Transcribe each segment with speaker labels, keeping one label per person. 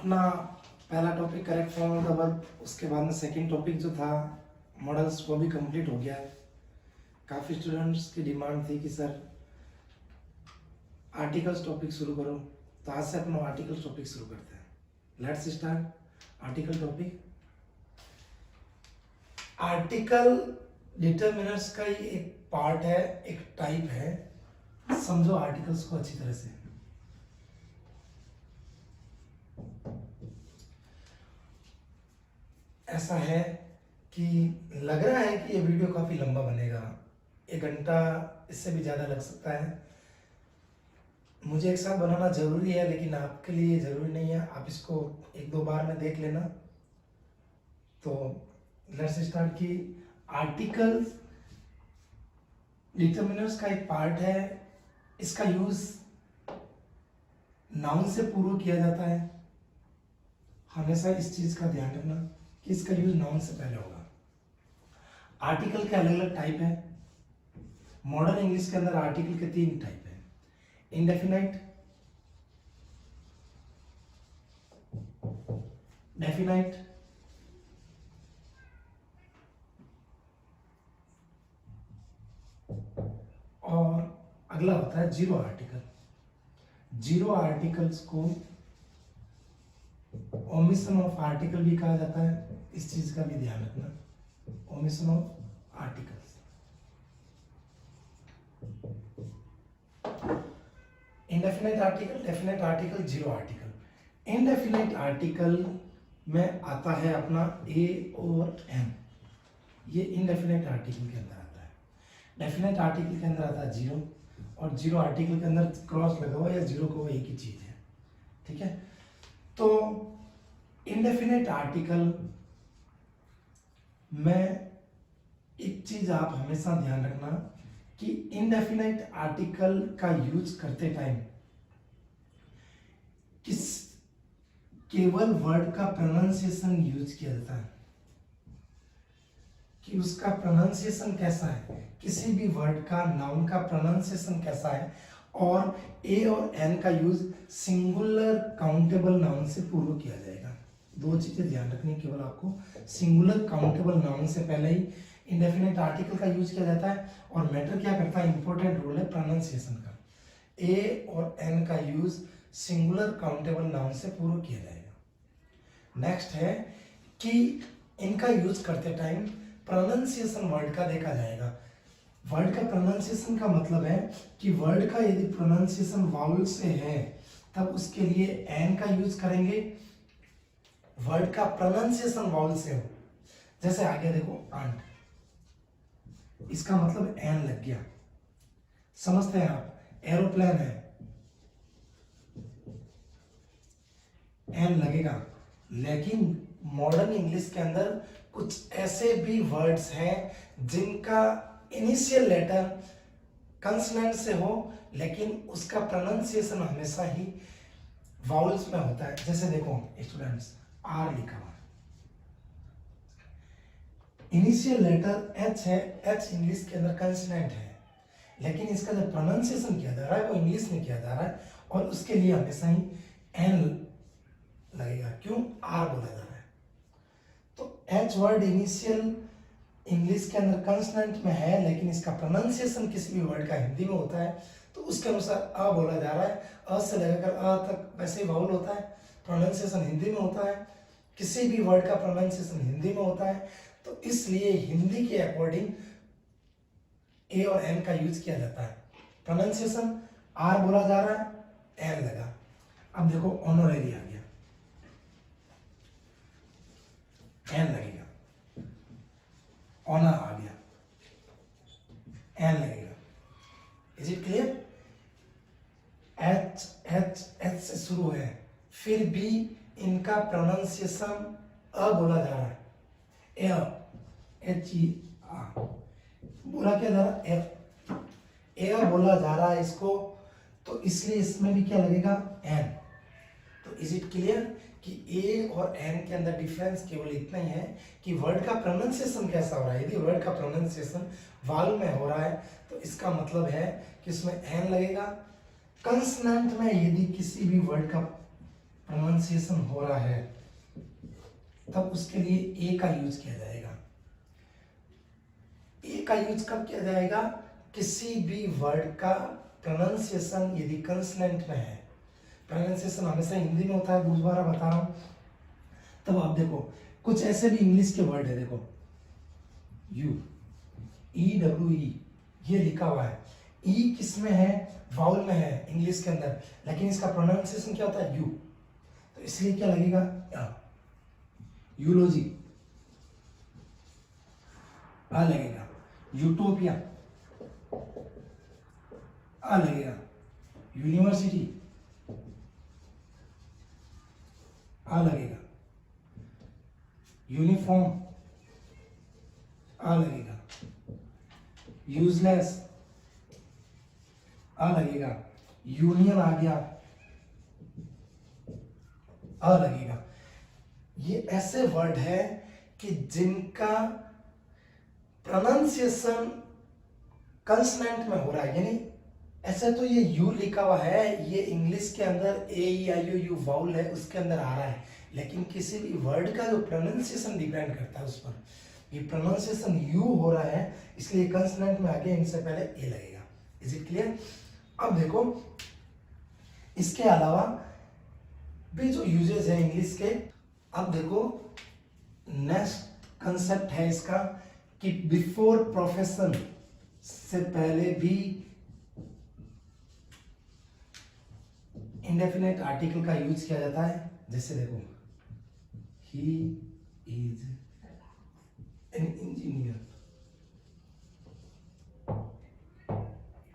Speaker 1: अपना पहला topic correct form of the verb, उसके बाद में सेकंड टॉपिक जो था मॉडल्स वो भी कंप्लीट हो गया है। काफ़ी स्टूडेंट्स की डिमांड थी कि सर आर्टिकल्स टॉपिक शुरू करो, तो आज से अपना आर्टिकल्स टॉपिक शुरू करते हैं। Let's start article topic. Article determiners का ही एक पार्ट है, एक टाइप है। समझो आर्टिकल्स को अच्छी तरह से। ऐसा है कि लग रहा है कि ये वीडियो काफी लंबा बनेगा, 1 घंटा इससे भी ज्यादा लग सकता है। मुझे एक साथ बनाना जरूरी है, लेकिन आपके लिए जरूरी नहीं है। आप इसको 1-2 बार में देख लेना। तो लेट्स स्टार्ट की आर्टिकल डिटरमिनर्स का एक पार्ट है। इसका यूज नाउन से पूर्व किया जाता है। हमेशा इस चीज का ध्यान रखना कि इसका यूज नाउन से पहले होगा। आर्टिकल के अलग अलग टाइप है। मॉडर्न इंग्लिश के अंदर आर्टिकल के 3 टाइप है, इंडेफिनाइट, डेफिनाइट और अगला होता है जीरो आर्टिकल। जीरो आर्टिकल्स को ओमिशन ऑफ आर्टिकल भी कहा जाता है। इस चीज का भी ध्यान रखना, omission of articles. Indefinite article, definite article, zero article. Indefinite article में आता है अपना ए और एन, ये इंडेफिनाइट आर्टिकल के अंदर आता है। डेफिनाइट आर्टिकल के अंदर आता है जीरो, और जीरो आर्टिकल के अंदर क्रॉस लगा हुआ या जीरो को एक ही चीज है। ठीक है, तो इंडेफिनाइट आर्टिकल में एक चीज आप हमेशा ध्यान रखना कि इंडेफिनाइट आर्टिकल का यूज करते टाइम किस केवल वर्ड का प्रोनाउंसिएशन यूज किया जाता है, कि उसका प्रोनाउंसिएशन कैसा है, किसी भी वर्ड का नाउन का प्रोनाउंसिएशन कैसा है। और ए और एन का यूज सिंगुलर काउंटेबल नाउन से पूर्व किया जाएगा। 2 चीजें ध्यान रखनी केवल आपको, सिंगुलर काउंटेबल नाउन से पहले ही इंडेफिनिट आर्टिकल का यूज किया जाता है। और मैटर क्या करता है, इंपॉर्टेंट रोल है प्रोनाउंसिएशन का। ए और एन का यूज सिंगुलर काउंटेबल नाउन से पूर्व किया जाएगा। नेक्स्ट है कि इनका यूज करते टाइम प्रोनाउंसिएशन वर्ड का देखा जाएगा। वर्ड का प्रोनाउंसिएशन का मतलब है कि वर्ड का यदि प्रोनाउंसिएशन वाउल से है तब उसके लिए एन का यूज करेंगे। वर्ड का प्रोनाउंसिएशन वाउल से हो, जैसे आगे देखो आंट, इसका मतलब एन लग गया। समझते हैं आप, एरोप्लेन है, एन लगेगा। लेकिन मॉडर्न इंग्लिश के अंदर कुछ ऐसे भी वर्ड्स हैं जिनका इनिशियल लेटर कंसोनेंट से हो, लेकिन उसका प्रोनाउंसिएशन हमेशा ही वाउल्स में होता है। जैसे देखो स्टूडेंट्स, आर लिखा हुआ, इनिशियल लेटर एच है, एच इंग्लिश के अंदर कंसोनेंट है, लेकिन इसका जो प्रोनाउंसिएशन किया जा रहा है वो इंग्लिश में किया जा रहा है, और उसके लिए हमेशा ही एन लगेगा। क्यों? आर बोला जा रहा है। तो एच वर्ड इनिशियल इंग्लिश के अंदर कंसोनेंट में है, लेकिन इसका प्रोनाउंसिएशन किसी भी वर्ड का हिंदी में होता है, तो उसके अनुसार अ बोला जा रहा है। अ से लेकर अ तक वैसे ही वाउल होता है, प्रोनाउंसिएशन हिंदी में होता है। किसी भी वर्ड का प्रोनाउंसिएशन हिंदी में होता है, तो इसलिए हिंदी के अकॉर्डिंग ए और एन का यूज किया जाता है। प्रोनाउंसिएशन आर बोला जा रहा है, एन लगा। अब देखो ऑनोरेरी आ गया, एन लगेगा। ऑनर आ गया, एन लगेगा। Is it clear? H H H से शुरू है, फिर भी इनका प्रोनाउंसिएशन अ बोला जा रहा है। एच ई आ बोला क्या जा रहा है, ए बोला जा रहा है इसको, तो इसलिए इसमें भी क्या लगेगा, एन। तो इज इट क्लियर कि ए और एन के अंदर डिफरेंस केवल इतना ही है कि वर्ड का प्रोनाउंसिएशन कैसा हो रहा है। यदि वर्ड का प्रोनाउंसिएशन वाल में हो रहा है तो इसका मतलब है कि इसमें एन लगेगा। कंसोनेंट में यदि किसी भी वर्ड का प्रोनाउंसिएशन हो रहा है तब उसके लिए ए का यूज किया जाएगा। ए का यूज कब किया जाएगा? किसी भी वर्ड का प्रोनाउंसिएशन यदि कंसोनेंट में है, प्रोनाउंसिएशन हमेशा हिंदी में होता है, दोबारा बता रहा हूं। तब आप देखो कुछ ऐसे भी इंग्लिश के वर्ड है, देखो यू, ई डब्ल्यू ई, ये लिखा हुआ है। ई किस में है? वाउल में है इंग्लिश के अंदर, लेकिन इसका प्रोनाउंसिएशन क्या होता है? यू। तो इसलिए क्या लगेगा? यूलोजी आ लगेगा, यूटोपिया आ लगेगा, यूनिवर्सिटी आ लगेगा, यूनिफॉर्म आ लगेगा, यूजलेस आ लगेगा, यूनियन आ गया, आ लगेगा। ये ऐसे वर्ड है कि जिनका प्रोनाउंसिएशन कंसोनेंट में हो रहा है, यानी ऐसे तो ये यू लिखा हुआ है, ये इंग्लिश के अंदर ए ई आई ओ यू वाउल है, उसके अंदर आ रहा है, लेकिन किसी भी वर्ड का जो प्रोनाउंसिएशन डिपेंड करता है उस पर, ये प्रोनाउंसिएशन यू हो रहा है, इसलिए कंसोनेंट में आगे इनसे पहले ए लगेगा। Is it clear? अब देखो इसके अलावा भी जो यूजेस है इंग्लिश के, अब देखो नेक्स्ट कंसेप्ट है इसका कि बिफोर प्रोफेशन से पहले भी इंडेफिनेट आर्टिकल का यूज किया जाता है। जैसे देखो ही इज एन इंजीनियर,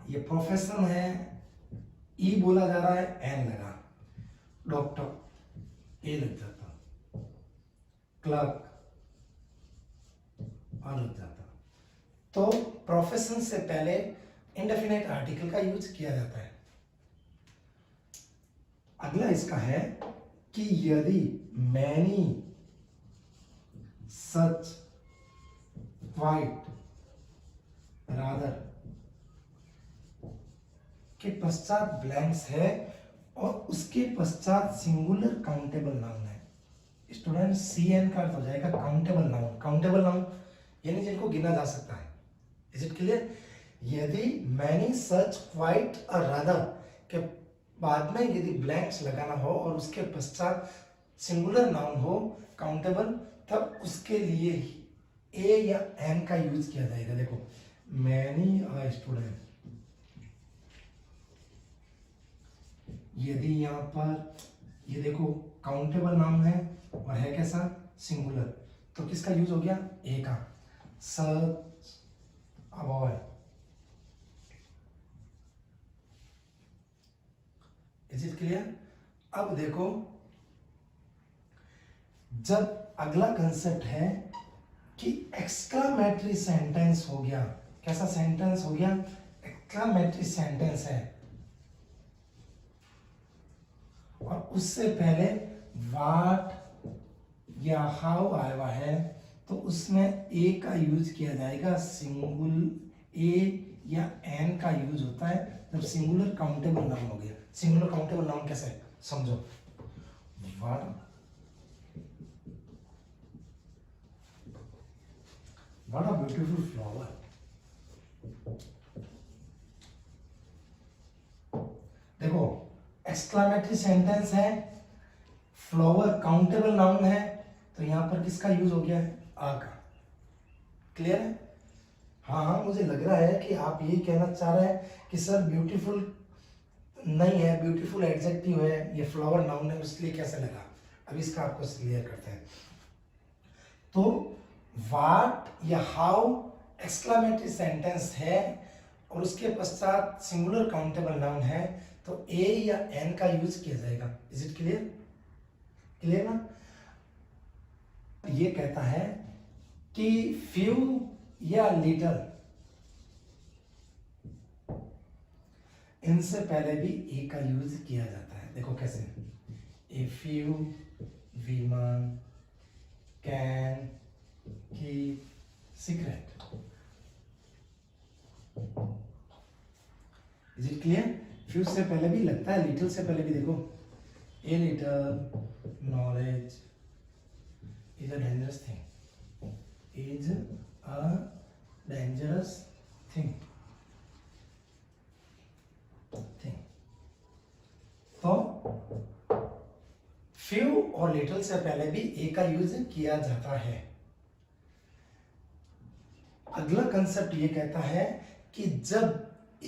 Speaker 1: ये प्रोफेशन है, ई बोला जा रहा है, एन लगा, डॉक्टर ए लग जाता, क्लर्क आ लग जाता। तो प्रोफेशन से पहले इंडेफिनेट आर्टिकल का यूज किया जाता है। अगला इसका है कि यदि मैनी सच क्वाइट रादर के पश्चात ब्लैंक्स है और उसके पश्चात सिंगुलर काउंटेबल नाउन है। स्टूडेंट सी एन का अर्थ हो जाएगा काउंटेबल नाउन। काउंटेबल नाउन यानी जिनको गिना जा सकता है। Is it clear? यदि मैनी सच क्वाइट और रादर के बाद में यदि ब्लैंक्स लगाना हो और उसके पश्चात सिंगुलर नाउन हो काउंटेबल, तब उसके लिए ए या एन का यूज किया जाएगा। देखो मैनी अ स्टूडेंट, यदि यहाँ पर ये देखो काउंटेबल नाउन है और है कैसा? सिंगुलर, तो किसका यूज हो गया? ए का। Such a boy, is it clear? अब देखो जब अगला कंसेप्ट है कि एक्सक्लामेटरी सेंटेंस हो गया। कैसा सेंटेंस हो गया? एक्सक्लामेटरी सेंटेंस है और उससे पहले व्हाट या हाउ आया हुआ है, तो उसमें ए का यूज किया जाएगा। सिंगुलर ए या एन का यूज होता है जब सिंगुलर काउंटेबल नाउन हो गया। सिंगुलर काउंटेबल नाउन कैसे समझो? What a beautiful flower. देखो एक्सक्लामेटरी सेंटेंस है, फ्लावर काउंटेबल नाउन है, तो यहां पर किसका यूज हो गया है? आ का। क्लियर है? हाँ हाँ, मुझे लग रहा है कि आप यही कहना चाह रहे हैं कि सर ब्यूटीफुल नहीं है, ब्यूटीफुल एडजेक्टिव है, ये फ्लावर नाउन है, इसलिए कैसे लगा? अब इसका आपको क्लियर करते हैं। तो व्हाट या हाउ एक्सक्लामेटरी सेंटेंस है और उसके पश्चात सिंगुलर काउंटेबल नाउन है, तो ए या एन का यूज किया जाएगा। Is it clear? क्लियर ना? ये कहता है कि फ्यू या लिटल, इनसे पहले भी ए का यूज किया जाता है। देखो कैसे? ए फ्यू, विमन, कैन, की, secret. Is it clear? Few से पहले भी लगता है, लिटिल से पहले भी। देखो A little knowledge is a dangerous thing. Is a dangerous thing. तो few और little से पहले भी a का यूज किया जाता है। अगला कंसेप्ट ये कहता है कि जब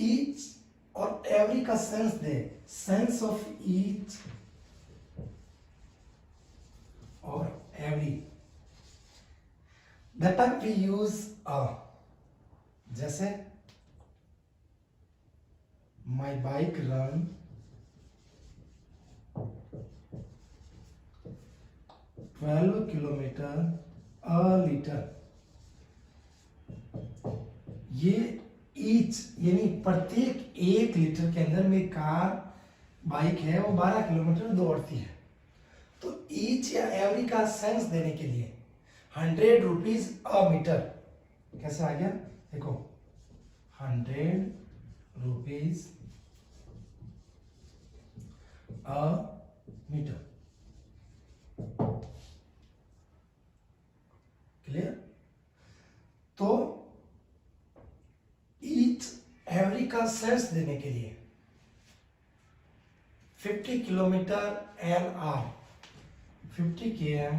Speaker 1: each और every का sense they, sense of each और every, that time we use a। जैसे my bike run 12 kilometre a litre. ये ईच यानी प्रत्येक 1 लीटर के अंदर में कार बाइक है वो 12 किलोमीटर दौड़ती है। तो ईच या एवरी का सेंस देने के लिए 100 रुपीज अ मीटर कैसे आ गया, देखो 100 रुपीज अ मीटर। क्लियर? तो ईच एवरी का सेंस देने के लिए 50 kilometre an hour, 50 km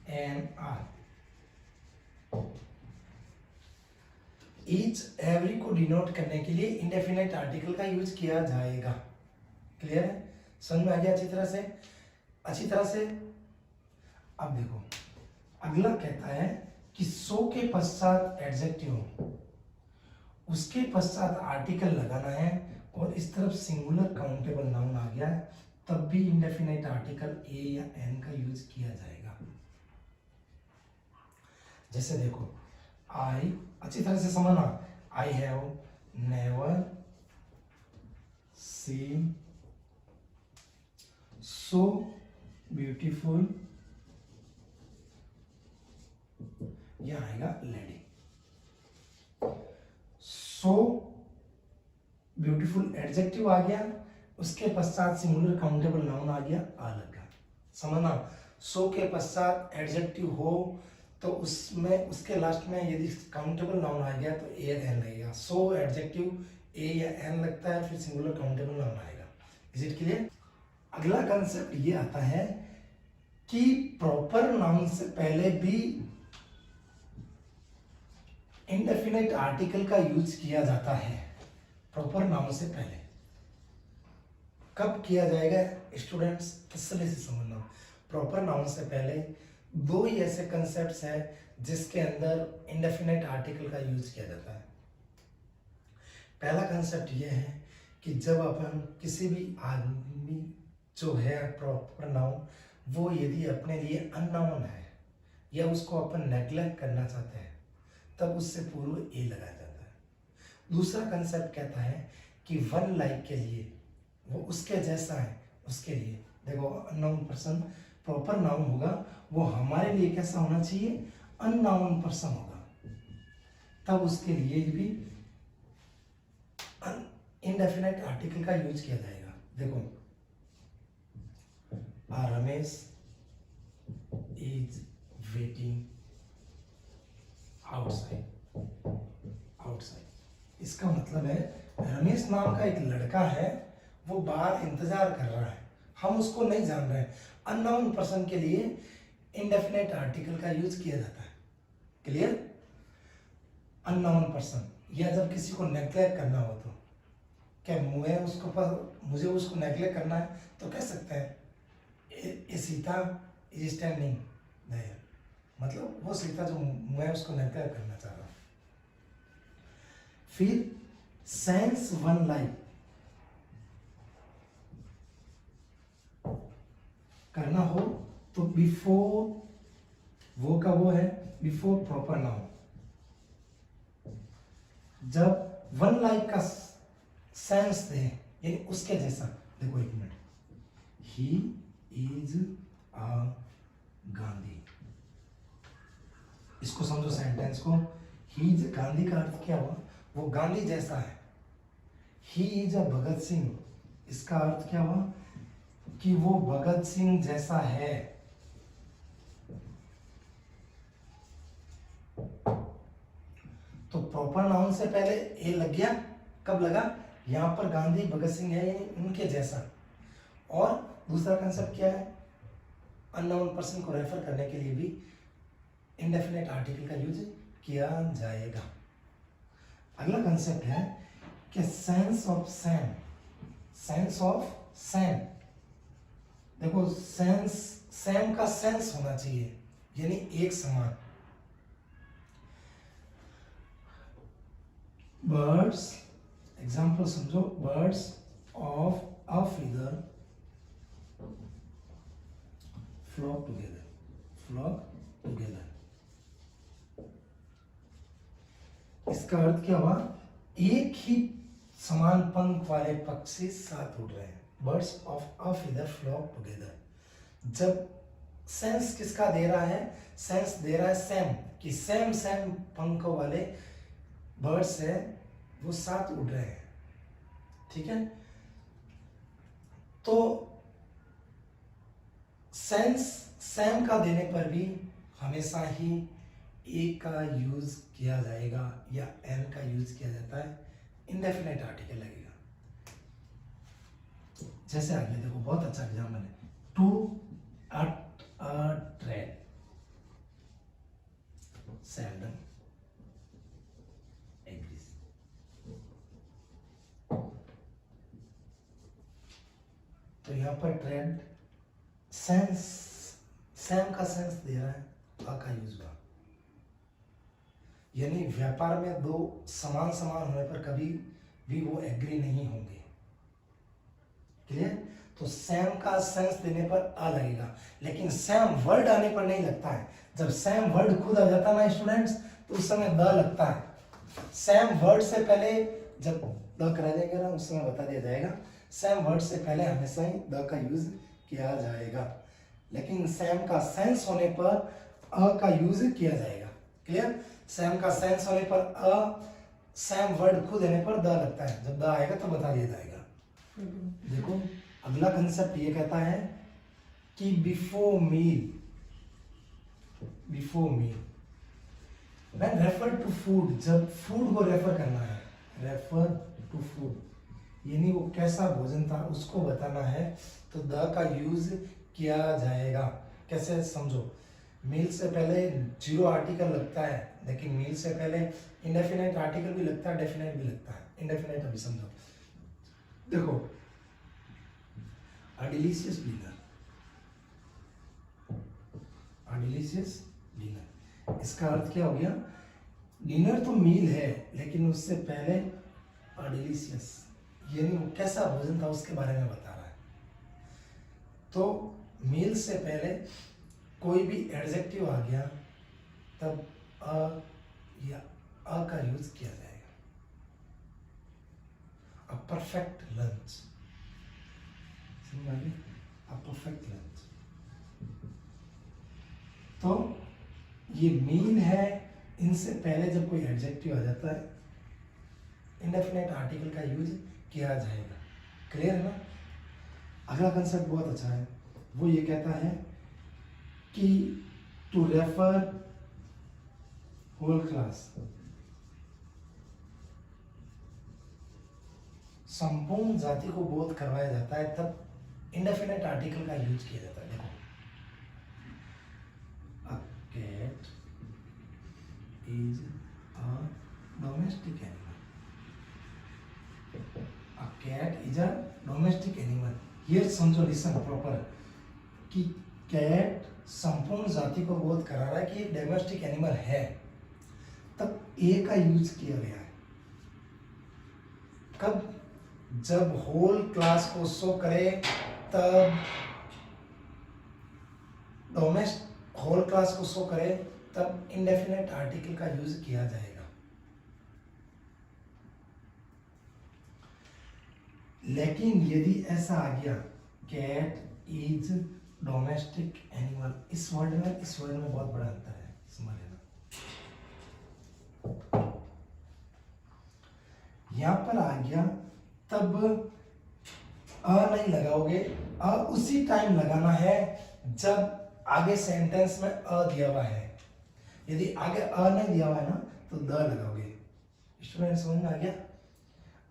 Speaker 1: an hour. Each every को डिनोट करने के लिए इंडेफिनेट आर्टिकल का यूज किया जाएगा। क्लियर है? समझ में आ गया अच्छी तरह से? अच्छी तरह से। अब देखो अगला कहता है कि सो के पश्चात एडजेक्टिव हो, उसके पश्चात आर्टिकल लगाना है और इस तरफ सिंगुलर काउंटेबल नाउन आ गया तब भी इंडेफिनेट आर्टिकल ए या एन का यूज किया जाएगा। जैसे देखो आई, अच्छी तरह से समझना, I have never seen so beautiful, यह आएगा लेडी। सो ब्यूटीफुल एडजेक्टिव आ गया, उसके पश्चात सिंगुलर काउंटेबल नाउन आ गया, आ लगा। समझना, सो के पश्चात एडजेक्टिव हो तो उसमें उसके लास्ट में यदि काउंटेबल नाउन आ गया तो ए एन लगेगा। सो एडजेक्टिव ए या एन लगता है, फिर सिंगुलर काउंटेबल नाउन आएगा। Is it clear? अगला कंसेप्ट ये आता है कि प्रॉपर नाउन से पहले भी इंडेफिनेट आर्टिकल का यूज किया जाता है। प्रॉपर नाउन से पहले कब किया जाएगा स्टूडेंट्स? तसल्ली से समझना, प्रॉपर नाउन से पहले दो ही ऐसे कंसेप्ट्स हैं जिसके अंदर इंडेफिनेट आर्टिकल का यूज किया जाता है। पहला कंसेप्ट यह है कि जब अपन किसी भी आदमी जो है प्रॉपर नाउन, वो यदि अपने लिए अननाउन है या उसको अपन नेग्लेक्ट करना चाहते हैं तब उससे पूर्व ए लगाया जाता है। दूसरा कंसेप्ट कहता है कि वन लाइक के लिए, वो उसके जैसा है उसके लिए, देखो अननाउन पर्सन प्रॉपर नाउन होगा, वो हमारे लिए कैसा होना चाहिए? अननाउन पर्सन होगा, तब उसके लिए भी इंडेफिनेट आर्टिकल का यूज किया जाएगा। देखो Ramesh is waiting outside, outside इसका मतलब है रमेश नाम का एक लड़का है, वो बाहर इंतजार कर रहा है, हम उसको नहीं जान रहे हैं। अननोन पर्सन के लिए इंडेफिनेट आर्टिकल का यूज किया जाता है। क्लियर? अननोन पर्सन, या जब किसी को नेग्लेक्ट करना हो तो क्या मुझे उसको नेग्लेक्ट करना है तो कह सकते हैं ए सीता इज स्टैंडिंग देयर, मतलब वो सीता जो मैं उसको नेग्लेक्ट करना चाह रहा हूं। फिर सेंस वन लाइक करना हो तो बिफोर, वो का वो है बिफोर प्रॉपर नाउन। जब वन लाइक का सेंस दे यानी उसके जैसा, देखो एक minute, he is a Gandhi, इसको समझो सेंटेंस को। ही इज गांधी का अर्थ क्या हुआ? वो गांधी जैसा है। He is a Bhagat Singh, इसका अर्थ क्या हुआ? कि वो भगत सिंह जैसा है, तो प्रॉपर नाउन से पहले ए लग गया। कब लगा? यहां पर गांधी भगत सिंह है यानी उनके जैसा। और दूसरा कंसेप्ट क्या है? अननोन पर्सन को रेफर करने के लिए भी इंडेफिनेट आर्टिकल का यूज किया जाएगा। अगला कंसेप्ट है कि sense of same. Sense of same, देखो सेंस, सेम का सेंस होना चाहिए यानी एक समान। बर्ड्स, एग्जाम्पल समझो, birds of a feather flock together, flock together. इसका अर्थ क्या हुआ? एक ही समान पंख वाले पक्षी साथ उड़ रहे हैं। Birds of a feather flock together. जब सेंस किसका दे रहा है? सेंस दे रहा है सेम, कि सेम सेम पंखों वाले बर्ड्स है वो साथ उड़ रहे हैं। ठीक है, तो सेंस सेम का देने पर भी हमेशा ही ए का यूज किया जाएगा या एन का यूज किया जाता है, इंडेफिनेट आर्टिकल लगेगा। जैसे आगे देखो, बहुत अच्छा एग्जाम्पल है, two of a trade, seldom agrees. तो यहां पर ट्रेंड सेंस, सेम का सेंस दे रहा है, आ का यूज हुआ, यानी व्यापार में दो समान समान होने पर कभी भी वो एग्री नहीं होंगे। क्लियर? तो सेम का सेंस देने पर आ लगेगा, लेकिन सेम वर्ड आने पर नहीं लगता है। जब सेम वर्ड खुद आ जाता है ना स्टूडेंट्स, तो उस समय द लगता है। सेम वर्ड से पहले जब द करा जाएगा ना, उस समय बता दिया जाएगा। सेम वर्ड से पहले हमेशा ही द का यूज किया जाएगा, लेकिन सेम का सेंस होने पर अ का यूज किया जाएगा। क्लियर? सेम का सेंस होने पर अ, सेम वर्ड खुद देने पर द लगता है। जब द आएगा तो बता दिया जाएगा। देखो अगला कंसेप्ट ये कहता है कि before meal, before meal when refer to food, जब फूड को रेफर करना है, रेफर टू फूड यानी वो कैसा भोजन था उसको बताना है, तो द का यूज किया जाएगा। कैसे समझो, मील से पहले जीरो आर्टिकल लगता है, लेकिन मील से पहले इंडेफिनेट आर्टिकल भी लगता है, डेफिनेट भी लगता है। इंडेफिनेट अभी समझो, देखो a delicious dinner, a delicious dinner, इसका अर्थ क्या हो गया? डिनर तो मील है, लेकिन उससे पहले a delicious यानी वो कैसा भोजन था उसके बारे में बता रहा है। तो मील से पहले कोई भी एडजेक्टिव आ गया तब अ या अ का यूज किया जाएगा। A perfect lunch, a perfect lunch. तो ये मील है, इनसे पहले जब कोई एडजेक्टिव आ जाता है इंडेफिनेट आर्टिकल का यूज किया जाएगा। क्लियर है ना? अगला कंसेप्ट बहुत अच्छा है, वो ये कहता है कि टू रेफर होल क्लास, संपूर्ण जाति को बोध करवाया जाता है, तब इंडेफिनेट आर्टिकल का यूज किया जाता है। देखो a cat is a domestic animal, a cat is a domestic animal. ये समझो, लिसन प्रॉपर, कि कैट संपूर्ण जाति को बोध करा रहा है कि डोमेस्टिक एनिमल है, तब ए का यूज किया गया है। कब? जब होल क्लास को शो करे, तब होल क्लास को शो करे, तब इंडेफिनेट आर्टिकल का यूज किया जाएगा। लेकिन यदि ऐसा आ गया कैट इज डोमेस्टिक एनिमल, इस वर्ड में बहुत बड़ा अंतर है, समझ लेना। यहां पर आ गया तब अ नहीं लगाओगे, उसी टाइम लगाना है जब आगे सेंटेंस में अ दिया हुआ है। यदि आगे अ नहीं दिया हुआ है ना तो द लगाओगे। स्टूडेंट समझ में आ गया?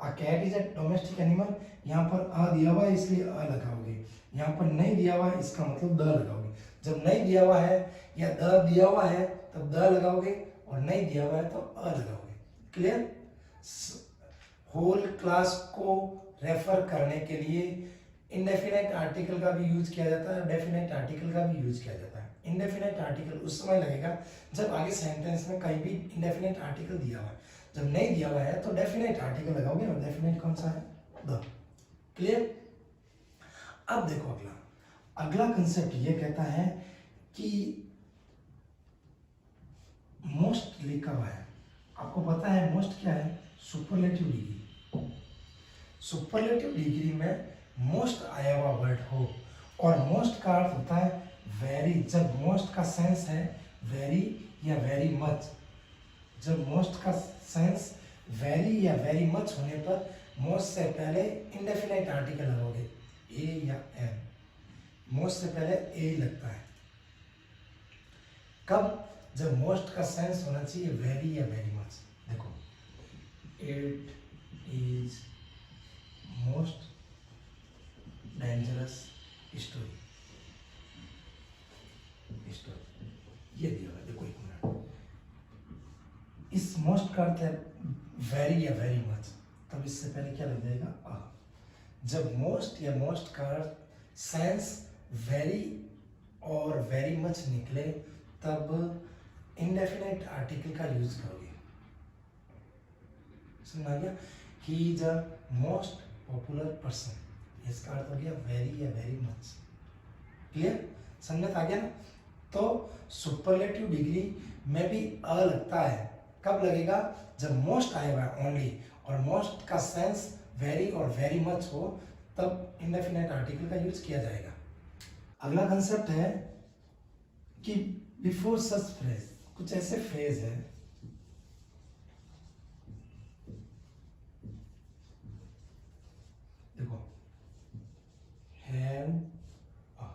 Speaker 1: A cat is a domestic animal, यहाँ पर अ दिया हुआ है इसलिए अ लगाओगे, यहाँ पर नहीं दिया हुआ है इसका मतलब द लगाओगे। जब नहीं दिया हुआ है या द दिया हुआ है तब द लगाओगे, और नहीं दिया हुआ है तो अ लगाओगे। क्लियर? होल क्लास को रेफर करने के लिए इंडेफिनेट आर्टिकल का भी यूज किया जाता है, डेफिनेट आर्टिकल का भी यूज किया जाता है। इंडेफिनेट आर्टिकल उस समय लगेगा जब आगे सेंटेंस में कहीं भी इंडेफिनेट आर्टिकल दिया हुआ है। जब नहीं दिया हुआ है तो डेफिनेट आर्टिकल लगाओगे, और डेफिनेट कौन सा है? द। क्लियर? अब देखो अगला कंसेप्ट ये कहता है कि मोस्ट लिखा हुआ है। आपको पता है मोस्ट क्या है? Superlative degree. सुपरलेटिव डिग्री में मोस्ट आया हुआ वर्ड हो, और मोस्ट का अर्थ होता है वेरी। जब मोस्ट का सेंस है वेरी या वेरी मच, जब मोस्ट का सेंस वेरी या वेरी मच होने पर मोस्ट से पहले इंडेफिनेट आर्टिकल लगाओगे, ए या एन। मोस्ट से पहले ए लगता है। कब? जब मोस्ट का सेंस होना चाहिए वेरी या वेरी मच। देखो, it is most dangerous story, ये दिया हुआ है। देखो एक मिनट, इस मोस्ट का अर्थ है वेरी या वेरी मच, तब इससे पहले क्या लग जाएगा? आ। जब मोस्ट या मोस्ट का अर्थ सेंस वेरी और वेरी मच निकले तब इंडेफिनेट आर्टिकल का यूज करोगे। समझ आ गया? He is a most popular person, इसका अर्थ हो गया वेरी या वेरी मच। क्लियर? समझ आ गया ना? तो सुपरलेटिव डिग्री में भी अ लगता है। कब लगेगा? जब मोस्ट आएगा ओनली, और मोस्ट का सेंस वेरी और वेरी मच हो, तब इंडेफिनेट आर्टिकल का यूज किया जाएगा। अगला कंसेप्ट है कि बिफोर सच फ्रेज, कुछ ऐसे फ्रेज है देखो, हैव अ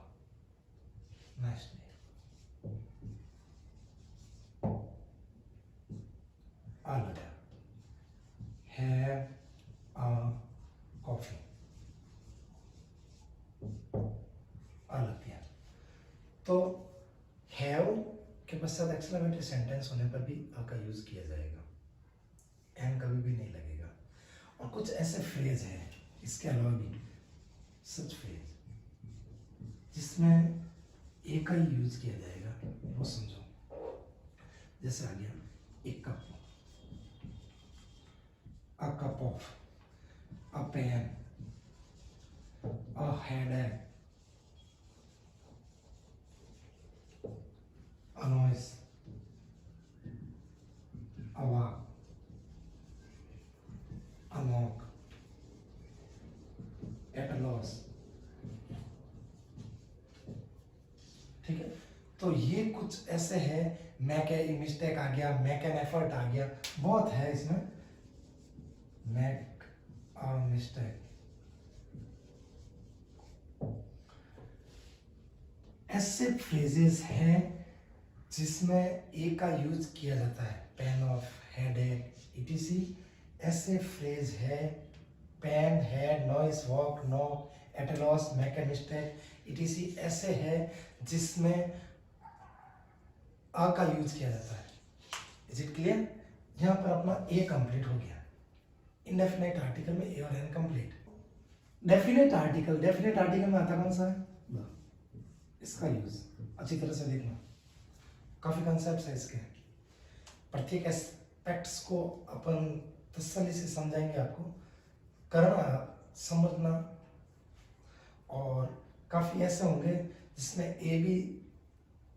Speaker 1: नाइस डे, आ लगा, हैव अ कॉफी, आ लग गया। तो हैव के पश्चात एक्सक्लेमेटरी सेंटेंस होने पर भी अ का यूज किया जाएगा, एन कभी भी नहीं लगेगा। और कुछ ऐसे फ्रेज हैं इसके अलावा भी, सच फ्रेज जिसमें ए का ही यूज किया जाएगा, वो समझो। जैसे आ गया एक cup, a cup of, a pain, a headache, a noise, a walk, a knock, at a loss। ठीक है? तो ये कुछ ऐसे है, मैक ए मिस्टेक आ गया, मैक एन एफर्ट आ गया, बहुत है इसमें। मैक अ मिस्टेक, ऐसे फ्रेजेस हैं जिसमें ए का यूज किया जाता है, पेन ऑफ, हेडेक, इटीसी। ऐसे फ्रेज है pain, head, noise, walk, knock, at a loss, make a mistake, etc. ऐसे है जिसमें अ का यूज किया जाता है। Is it clear? यहाँ पर अपना ए कंप्लीट हो गया। इनडेफिनेट आर्टिकल में ए और an complete. Definite article, definite article में आता कौन सा है? द। इसका यूज अच्छी तरह से देखना, काफी कंसेप्ट है इसके, प्रत्येक एस्पेक्ट्स को अपन तसल्ली से समझाएंगे आपको, करना, समझना। और काफी ऐसे होंगे जिसमें ए भी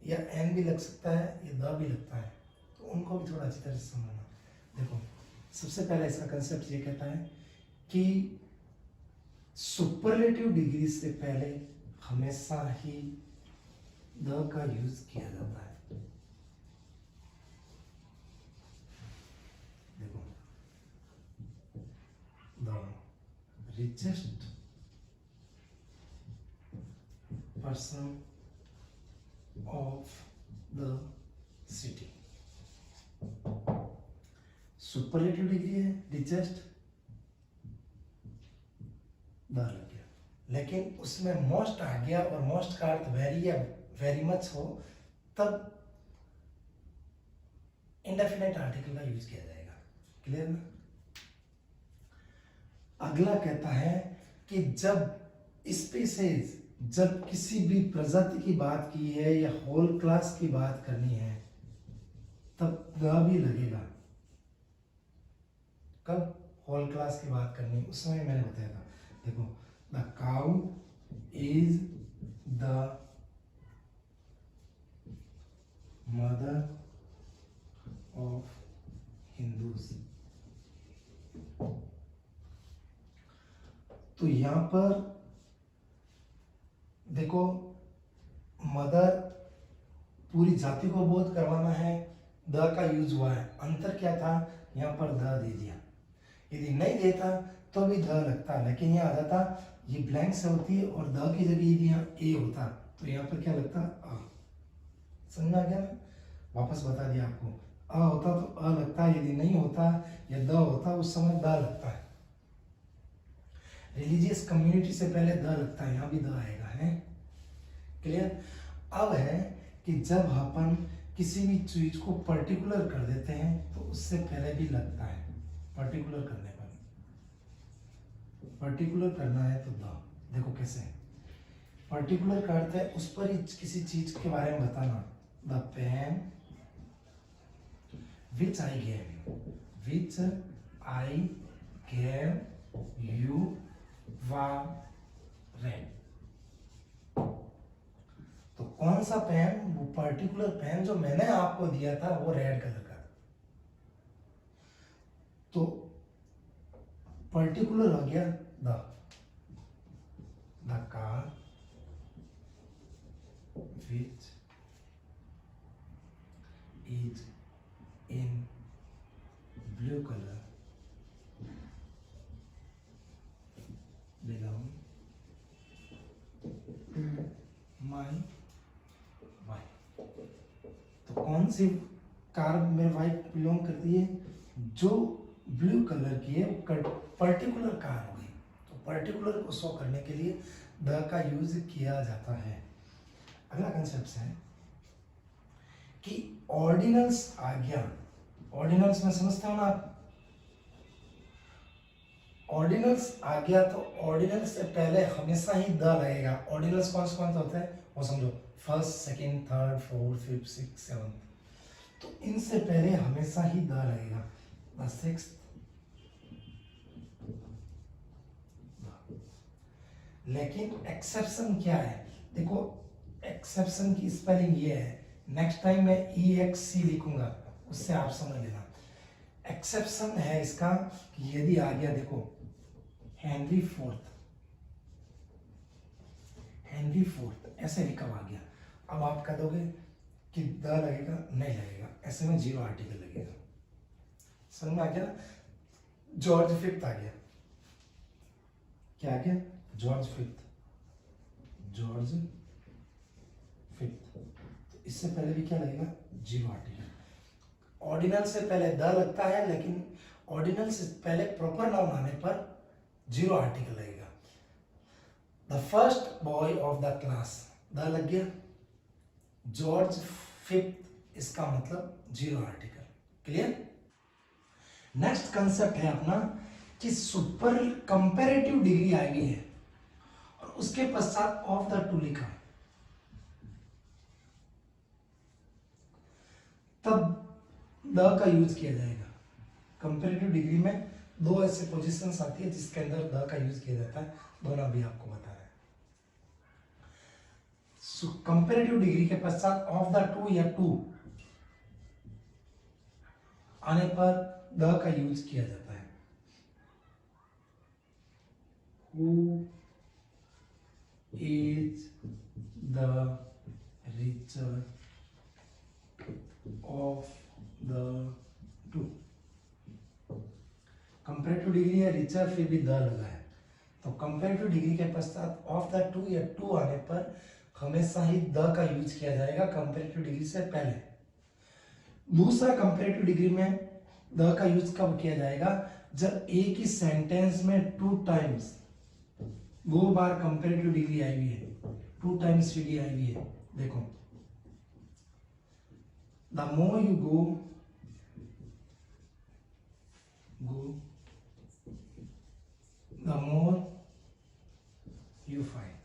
Speaker 1: या एन भी लग सकता है या द भी लगता है, तो उनको भी थोड़ा अच्छी तरह से समझना। देखो, सबसे पहले इसका कंसेप्ट ये कहता है कि सुपरलेटिव डिग्री से पहले हमेशा ही द का यूज किया जाता है। देखो, the richest person of the city. Superlative degree है, रिचेस्ट, द लग गया। लेकिन उसमें मोस्ट आ गया और मोस्ट का अर्थ वेरी या वेरी मच हो, तब इंडेफिनेट आर्टिकल का यूज किया जाएगा। क्लियर ना? अगला कहता है कि जब स्पीसीज, जब किसी भी प्रजाति की बात की है या होल क्लास की बात करनी है, तब द भी लगेगा। कब होल क्लास की बात करनी है उस समय मैंने बताया था। देखो, the cow is the mother of Hindus. तो यहां पर देखो, मदर पूरी जाति को बोध करवाना है, द का यूज हुआ है। अंतर क्या था, यहां पर द दे दिया। यदि नहीं देता तो भी द लगता, लेकिन यहां आ जाता, ये ब्लैंक से होती है और द की जगह यदि यहाँ ए होता तो यहाँ पर क्या लगता, अ। समझ आ गया ना? वापस बता दिया आपको, अ होता तो अ लगता, यदि नहीं होता या द होता उस समय द लगता है। रिलीजियस कम्युनिटी से पहले द लगता है, यहाँ भी द आएगा, है क्लियर? अब है कि जब अपन किसी भी चीज को पर्टिकुलर कर देते हैं तो उससे पहले भी लगता है। पर्टिकुलर करने पर, पर्टिकुलर करना है तो द। देखो कैसे पर्टिकुलर का अर्थ है उस पर ही किसी चीज के बारे में बताना। The pen which I gave, which I gave you were red. तो कौन सा पेन, वो पर्टिकुलर पेन जो मैंने आपको दिया था वो रेड कलर का। तो पर्टिकुलर हो गया the car which is in blue colour belong to my wife. तो कौन सी कार मेरे वाइफ बिलोंग करती है, जो ब्लू कलर की है, पर्टिकुलर कार हो गई। तो पर्टिकुलर को शो करने के लिए द का यूज किया जाता है। अगला कंसेप्ट है कि ऑर्डिनल्स आ गया। ऑर्डिनल्स में समझते हो ना आप? ऑर्डिनल्स आ गया तो ऑर्डिनल्स से पहले हमेशा ही द लगेगा। ऑर्डिनल्स कौन से होते हैं वो समझो, first, second, third, fourth, fifth, six, seventh. तो इनसे पहले हमेशा ही द लगेगा। द सिक्स्थ, लेकिन एक्सेप्शन क्या है? देखो, एक्सेप्शन की स्पेलिंग ये है, नेक्स्ट टाइम मैं EXC लिखूंगा उससे आप समझ लेना। एक्सेप्शन है इसका कि यदि आ गया, देखो हेनरी फोर्थ, हेनरी फोर्थ ऐसे लिखा आ गया, अब आप कह दोगे कि द लगेगा, नहीं लगेगा, ऐसे में जीरो आर्टिकल लगेगा। समझ में आ गया? जॉर्ज फिफ्थ आ गया, क्या आ गया? George fifth, George fifth. तो इससे पहले भी क्या लगेगा? Zero article. ऑर्डिनल से पहले द लगता है, लेकिन ऑर्डिनल से पहले प्रॉपर नाउन आने पर जीरो आर्टिकल लगेगा। The first boy of the class, the लग गया। जॉर्ज फिफ्थ, इसका मतलब zero article. Clear? Next concept है अपना कि सुपर कंपैरेटिव डिग्री आई हुई है और उसके पश्चात ऑफ द टू लिखा, तब द का यूज किया जाएगा। कंपैरेटिव डिग्री में दो ऐसे पोजीशंस आती है जिसके अंदर द का यूज किया जाता है, दोनों भी आपको बता रहे हैं। कंपैरेटिव डिग्री के पश्चात ऑफ द टू या टू आने पर द का यूज किया जाता है। Who is the richer of the two? Comparative degree है, रिचर, फिर भी द लगा है, तो कंपैरेटिव डिग्री के पश्चात ऑफ द टू या टू आने पर हमेशा ही द का यूज किया जाएगा कंपैरेटिव डिग्री से पहले। दूसरा, कंपैरेटिव डिग्री में द का यूज कब किया जाएगा? जब एक ही सेंटेंस में 2 times, 2 bar comparative degree I हुई है, 2 टाइम्स डिग्री आई हुई है। देखो, the more you go, the more you find।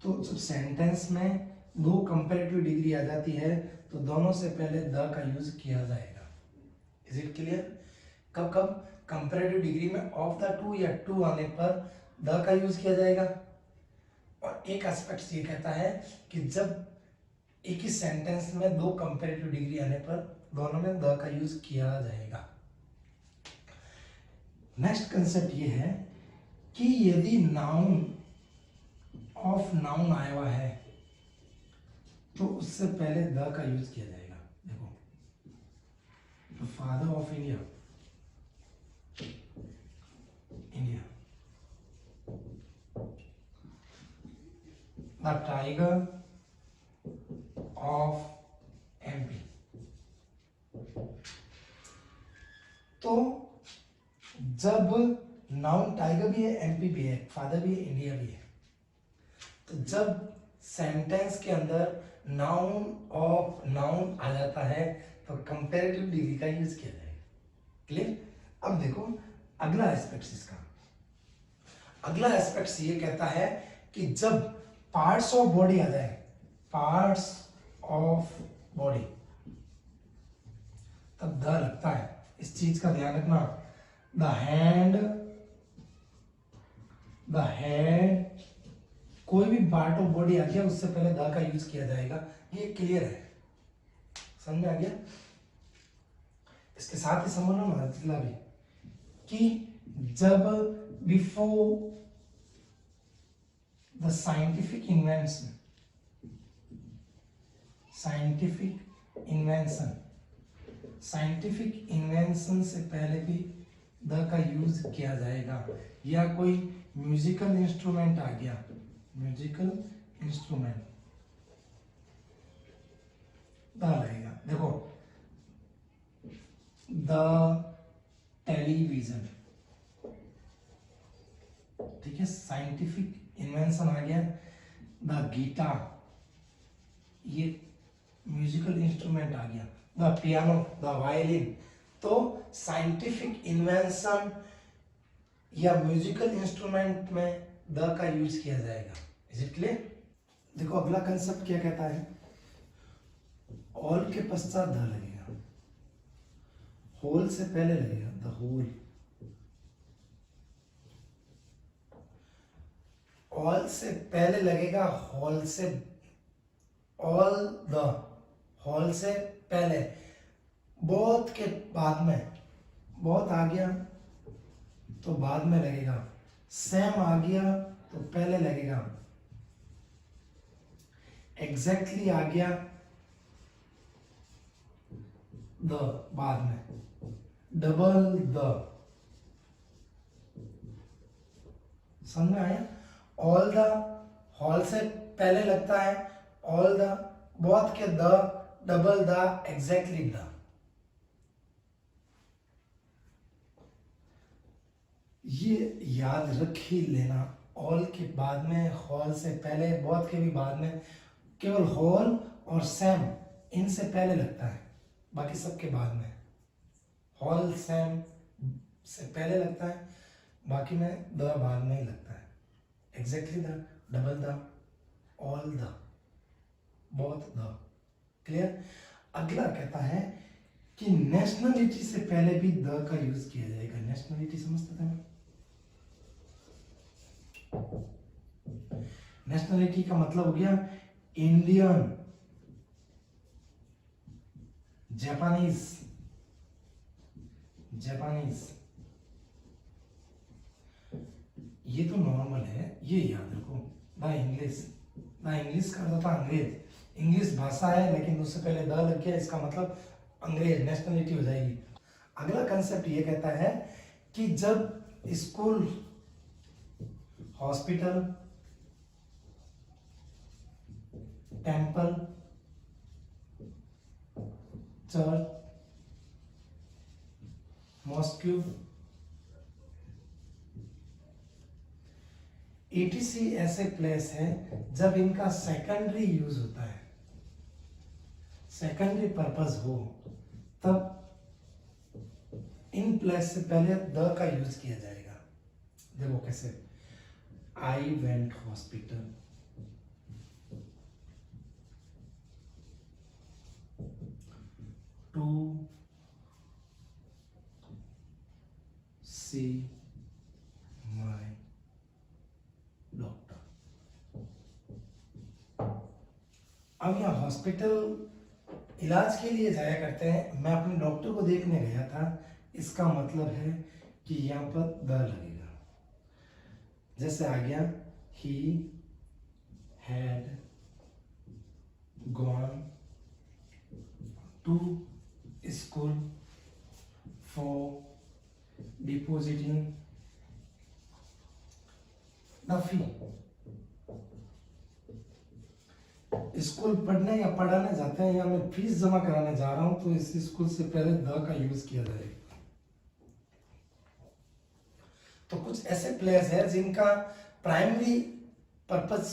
Speaker 1: तो जब सेंटेंस में 2 कंपैरेटिव डिग्री आ जाती है तो दोनों से पहले द का यूज किया जाएगा। Is it clear? कब कब? कंपैरेटिव डिग्री में ऑफ द 2 या 2 आने पर द का यूज किया जाएगा। और एक एस्पेक्ट ये कहता है कि जब एक ही सेंटेंस में 2 कंपैरेटिव डिग्री आने पर दोनों में द का यूज किया जाएगा। नेक्स्ट कंसेप्ट ये है कि यदि नाउन ऑफ नाउन आया हुआ है तो उससे पहले द का यूज किया जाएगा। देखो, the father of India, India, the tiger of MP. तो जब नाउन टाइगर भी है, एमपी भी है, फादर भी है, इंडिया भी है, तो जब सेंटेंस के अंदर नाउन ऑफ नाउन आ जाता है तो कंपैरेटिव डिग्री का यूज किया जाएगा। क्लियर? अब देखो अगला एस्पेक्ट इसका, अगला एस्पेक्ट ये कहता है कि जब पार्ट्स ऑफ बॉडी आ जाए, पार्ट्स ऑफ बॉडी, तब द लगता है। इस चीज का ध्यान रखना। द हैंड, द हेड, कोई भी पार्ट ऑफ बॉडी आ गया उससे पहले द का यूज किया जाएगा। ये क्लियर है? समझ में आ गया? इसके साथ ही समझ लो मतलब भी कि जब before the scientific invention, scientific invention, scientific invention से पहले भी द का यूज किया जाएगा। या कोई म्यूजिकल इंस्ट्रूमेंट आ गया, म्यूजिकल इंस्ट्रूमेंट, द लगेगा। देखो, द टेलीविजन, ठीक है, साइंटिफिक इन्वेंशन आ गया। द गिटार, ये म्यूजिकल इंस्ट्रूमेंट आ गया। The piano, the violin. तो साइंटिफिक इन्वेंशन या म्यूजिकल इंस्ट्रूमेंट में द का यूज किया जाएगा। Is it clear? देखो अगला कंसेप्ट क्या कहता है, ऑल के पश्चात द लगेगा, होल से पहले लगेगा द होल, ऑल से पहले लगेगा हॉल से, ऑल द, हॉल से पहले, बहुत के बाद में, बहुत आ गया तो बाद में लगेगा, सेम आ गया तो पहले लगेगा, एग्जैक्टली आ गया द बाद में, डबल द, समझ में आया? ऑल द हॉल से पहले लगता है, ऑल द बहुत के the, double the, exactly the. ये याद रख ही लेना, ऑल के बाद में, हॉल से पहले, बहुत के भी बाद में, केवल हॉल और सैम इनसे पहले लगता है, बाकी सबके बाद में। हॉल सैम से पहले लगता है, बाकी में द बाद में ही लगता है। Exactly the, double the, all the, बहुत द। क्लियर? अगला कहता है कि नेशनलिटी से पहले भी द का यूज किया जाएगा। नेशनलिटी समझते थे ना? नेशनलिटी का मतलब हो गया इंडियन, जापानीज, जापानीज, ये तो नॉर्मल है, ये याद रखो। द इंग्लिश, द इंग्लिश का अर्थ था अंग्रेज, इंग्लिश भाषा है लेकिन उससे पहले द लग गया, इसका मतलब अंग्रेज, नेशनलिटी हो जाएगी। अगला कंसेप्ट ये कहता है कि जब school hospital, temple, church, mosque, ETC ऐसे प्लेस है जब इनका सेकेंडरी यूज होता है, सेकेंडरी पर्पस हो, तब इन प्लेस से पहले द का यूज किया जाएगा। देखो कैसे, I went hospital, to see my doctor. अब यहाँ हॉस्पिटल इलाज के लिए जाया करते हैं, मैं अपने डॉक्टर को देखने गया था, इसका मतलब है कि यहाँ पर द लगेगा। जैसे आ गया, he had gone to school for depositing the fee. School पढ़ने या पढ़ाने जाते हैं या मैं फीस जमा कराने जा रहा हूं, तो इस स्कूल से पहले द का यूज किया जाएगा। तो कुछ ऐसे प्लेयर्स हैं जिनका प्राइमरी पर्पस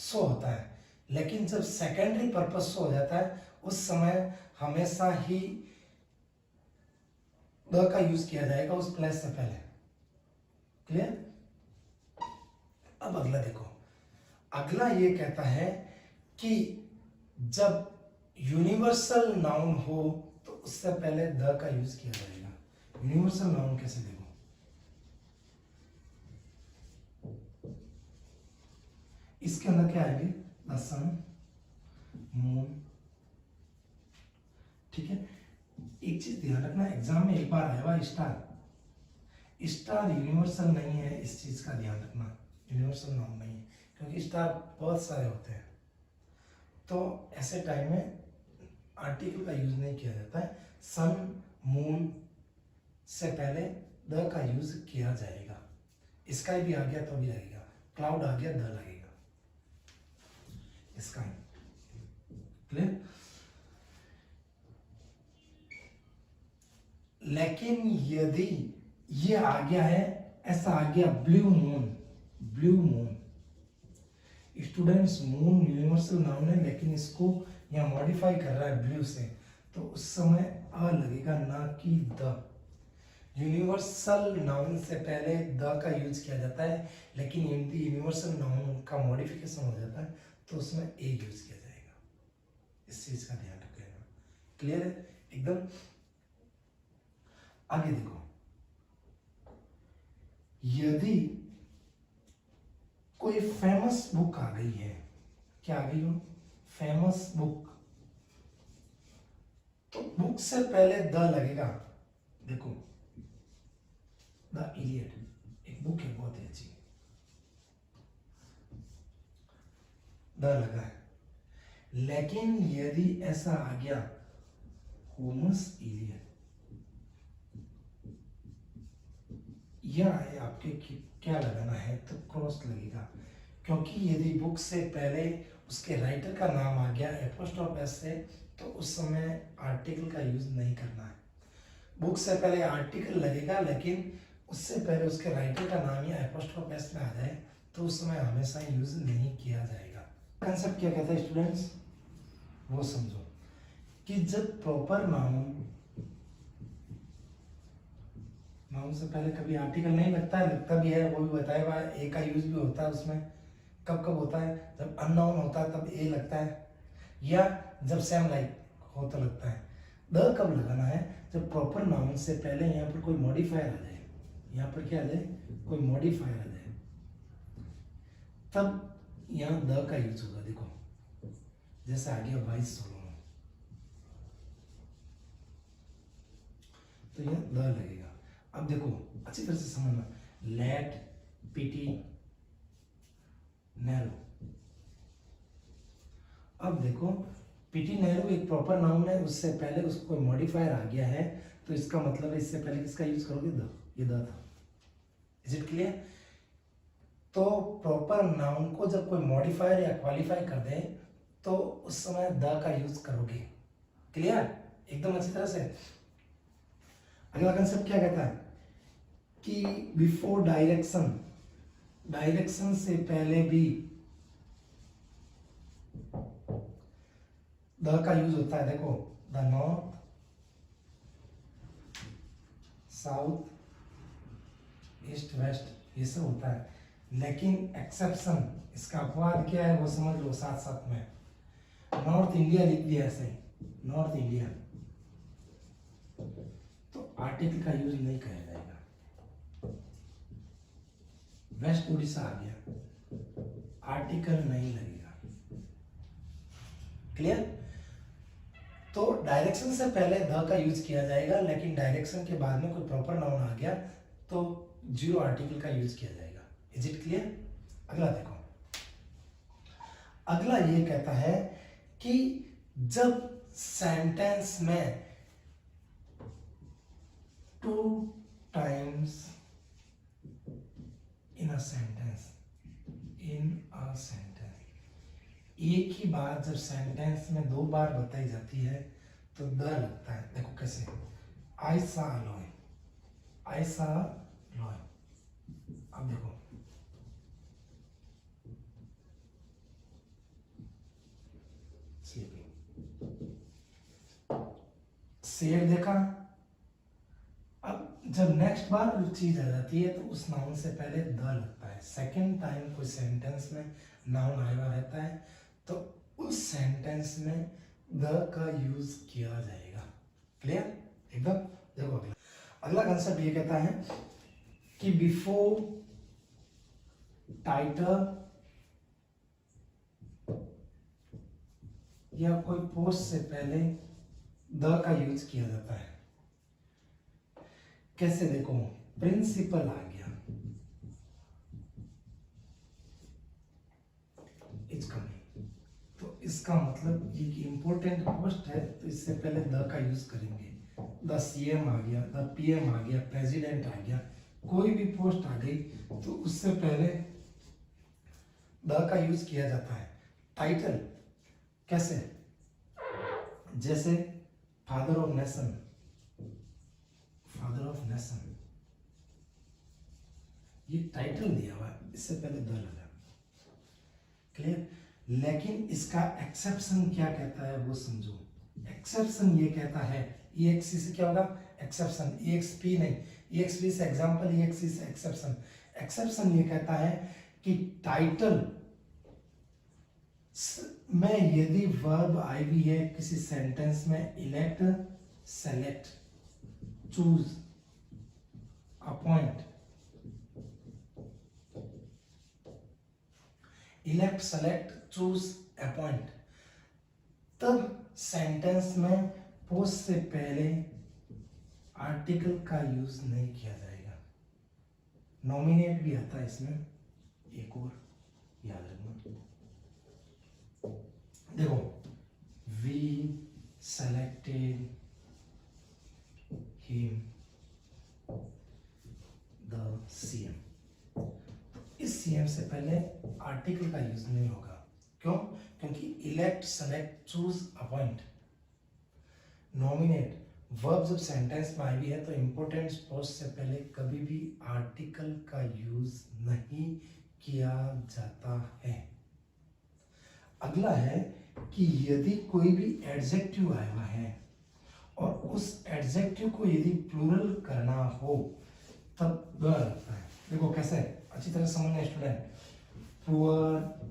Speaker 1: शो होता है, लेकिन जब सेकेंडरी पर्पस शो हो जाता है उस समय हमेशा ही द का यूज किया जाएगा उस प्लेस से पहले। क्लियर? अब अगला देखो, अगला ये कहता है कि जब यूनिवर्सल नाउन हो तो उससे पहले द का यूज किया जाएगा। यूनिवर्सल नाउन कैसे देखो, इसके अंदर क्या आएगी, द सन, मून। ठीक है, एक चीज ध्यान रखना, एग्जाम में एक बार आएगा स्टार। स्टार यूनिवर्सल नहीं है, इस चीज का ध्यान रखना, यूनिवर्सल नाउन नहीं है, क्योंकि स्टार बहुत सारे होते हैं। तो ऐसे टाइम में आर्टिकल का यूज नहीं किया जाता है, सन मून से पहले द का यूज किया जाएगा। स्काई भी आ गया तो भी लगेगा, क्लाउड आ गया द लगेगा, स्काई। क्लियर? लेकिन यदि ये आ गया है, ऐसा आ गया blue moon, blue moon, students moon universal noun है लेकिन इसको यहाँ मॉडिफाई कर रहा है ब्लू से, तो उस समय अ लगेगा ना कि द। यूनिवर्सल नाउन से पहले द का यूज किया जाता है, लेकिन यदि यूनिवर्सल नाउन का मॉडिफिकेशन हो जाता है तो उसमें ए यूज किया जाएगा। इस चीज का ध्यान रख लेना। क्लियर है एकदम? आगे देखो, यदि कोई फेमस बुक आ गई है, क्या आ गई हो, फेमस बुक, तो बुक से पहले द लगेगा। देखो, द इलियड एक बुक है बहुत ही अच्छी, द लगा है। लेकिन यदि ऐसा आ गया होमस इलियड, यह है आपके क्या लगाना है, तो क्रॉस लगेगा, क्योंकि यदि बुक से पहले उसके राइटर का नाम आ गया एपोस्ट्रोफ एस से, तो उस समय आर्टिकल का यूज नहीं करना है। बुक से पहले आर्टिकल लगेगा, लेकिन उससे पहले उसके राइटर का नाम या एपोस्ट्रोफ एस में आ जाए तो उस समय हमेशा यूज नहीं किया जाएगा। कंसेप्ट क्या कहता है स्टूडेंट्स, वो समझो कि जब प्रॉपर नाउन से पहले कभी आर्टिकल नहीं लगता है, लगता भी है, वो भी बताएगा, ए का यूज भी होता है उसमें। कब कब होता है, जब अननाउन होता है तब ए लगता है, या जब सेम लाइक हो तो लगता है। द कब लगाना है, जब प्रॉपर नाउन से पहले यहाँ पर कोई मॉडिफायर आ जाए, यहाँ पर क्या आ जाए, कोई मॉडिफायर आ जाए, तब यहाँ द का यूज होगा। देखो जैसे आ गया वाइस सोलोमन, तो यहाँ द लगेगा। अब देखो अच्छी तरह से समझना, लेट पीटी नैरो। अब देखो पीटी नैरो एक प्रॉपर नाउन है, उससे पहले उसको कोई मॉडिफायर आ गया है, तो इसका मतलब है इससे पहले किसका यूज करोगे, द। ये द था। Is it clear? तो प्रॉपर नाउन को जब कोई मॉडिफायर या क्वालिफाई कर दे तो उस समय द का यूज करोगे। क्लियर, एकदम अच्छी तरह से। अगला कंसेप्ट क्या कहता है कि बिफोर डायरेक्शन, डायरेक्शन से पहले भी द का यूज होता है। देखो, the north, south, east, west, ये सब होता है। लेकिन एक्सेप्शन, इसका अपवाद क्या है वो समझ लो साथ साथ में। नॉर्थ इंडिया लिख दिया ऐसे ही, नॉर्थ इंडिया, तो आर्टिकल का यूज नहीं किया जाएगा। वेस्ट उड़ीसा आ गया, आर्टिकल नहीं लगेगा। क्लियर। तो डायरेक्शन से पहले द का यूज किया जाएगा, लेकिन डायरेक्शन के बाद में कोई प्रॉपर नाउन आ गया तो जीरो आर्टिकल का यूज किया जाएगा। Is it clear. अगला देखो, अगला ये कहता है कि जब सेंटेंस में two times in a sentence, एक ही बात जब सेंटेंस में दो बार बताई जाती है तो द लगता है। देखो कैसे, आई सा लॉय, आई सा लॉय। अब देखो, स्लीपिंग, शेर देखा। अब जब नेक्स्ट बार वो चीज आ जाती है तो उस नाउन से पहले द लगता है। सेकेंड टाइम कोई सेंटेंस में नाउन आया हुआ रहता है तो उस सेंटेंस में द का यूज किया जाएगा। क्लियर, एकदम। देखो अगला, अगला कंसेप्ट ये कहता है कि बिफोर टाइटल या कोई पोस्ट से पहले द का यूज किया जाता है। कैसे, देखो, प्रिंसिपल आ गया, इज कमिंग, तो इसका मतलब ये कि इंपॉर्टेंट पोस्ट है तो इससे पहले द का यूज करेंगे। द सीएम आ गया, द पीएम आ गया, प्रेसिडेंट आ गया, कोई भी पोस्ट आ गई तो उससे पहले द का यूज किया जाता है। टाइटल कैसे, जैसे father of nation, father of nation, ये टाइटल दिया हुआ है, इससे पहले द लगा। क्लियर। लेकिन इसका एक्सेप्शन क्या कहता है वो समझो। एक्सेप्शन ये कहता है, EXC से क्या होगा, एक्सेप्शन, EXP नहीं, EXP से एग्जाम्पल, EXC से एक्सेप्शन। एक्सेप्शन ये कहता है कि टाइटल में यदि वर्ब आई भी है किसी सेंटेंस में, elect, select, choose, appoint, elect, select, choose, appoint, तब सेंटेंस में पोस्ट से पहले आर्टिकल का यूज नहीं किया जाएगा। नॉमिनेट भी आता है इसमें, एक और याद रखना। देखो, we selected him the CM, इस सीएम से पहले आर्टिकल का यूज नहीं होगा। क्यों? क्योंकि elect, select, choose, appoint, nominate, verb जब सेंटेंस में आई है तो इंपोर्टेंट पोस्ट से पहले कभी भी आर्टिकल का यूज नहीं किया जाता है। अगला है कि यदि कोई भी एडजेक्टिव आया हुआ है और उस एडजेक्टिव को यदि प्लूरल करना हो तब द लगता है। देखो कैसे, अच्छी तरह समझना स्टूडेंट। पुअर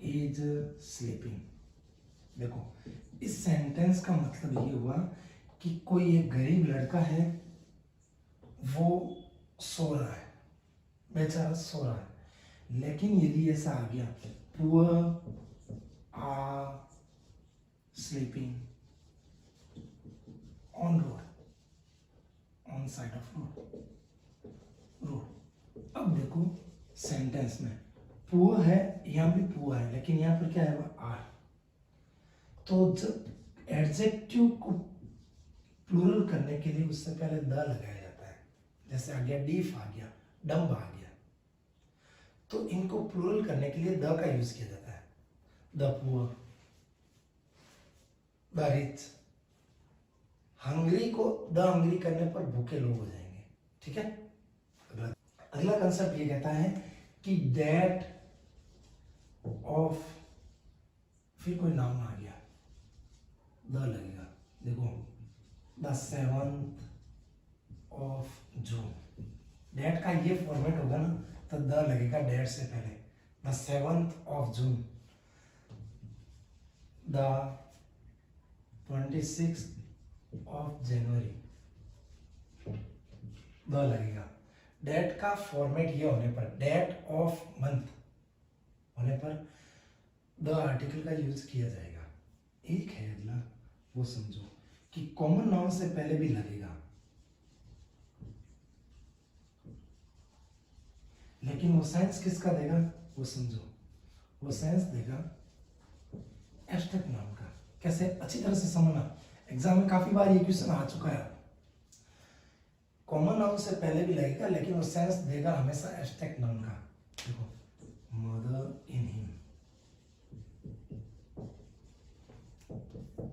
Speaker 1: इज स्लीपिंग, देखो इस सेंटेंस का मतलब ये हुआ कि कोई एक गरीब लड़का है, वो सो रहा है, बेचारा सो रहा है। लेकिन यदि ऐसा आ गया, poor are sleeping on road, on side of road. अब देखो सेंटेंस में पुअर है, यहां भी पुअर है, लेकिन यहां पर क्या है, आर। तो जब एडजेक्टिव को प्लूरल करने के लिए उससे पहले द लगाया जाता है। जैसे आ गया डीफ, आ गया डम्ब, आ गया। तो इनको प्लूरल करने के लिए द का यूज किया जाता है। The poor, the rich. Hungry को द हंग्री करने पर भूखे लोग हो जाएंगे। ठीक है। अगला कंसेप्ट ये कहता है कि डेट ऑफ, फिर कोई नाम आ गया, द लगेगा। देखो, the 7th of June, date का ये फॉर्मेट होगा ना, तो द लगेगा डेट से पहले। The 7th of June, the 26th of January, the लगेगा। डेट का फॉर्मेट ये होने पर, डेट ऑफ मंथ होने पर द आर्टिकल का यूज किया जाएगा। एक है अगला, वो समझो कि कॉमन नाउन से पहले भी लगेगा, लेकिन वो सेंस किसका देगा, वो समझो। वो सेंस देगा एब्स्ट्रैक्ट नाउन का। कैसे, अच्छी तरह से समझना, एग्जाम में काफी बार ये क्वेश्चन आ चुका है। कॉमन नाउन से पहले भी लगेगा, लेकिन वो सेंस देगा हमेशा एब्स्ट्रैक्ट नाउन का। देखो, mother in him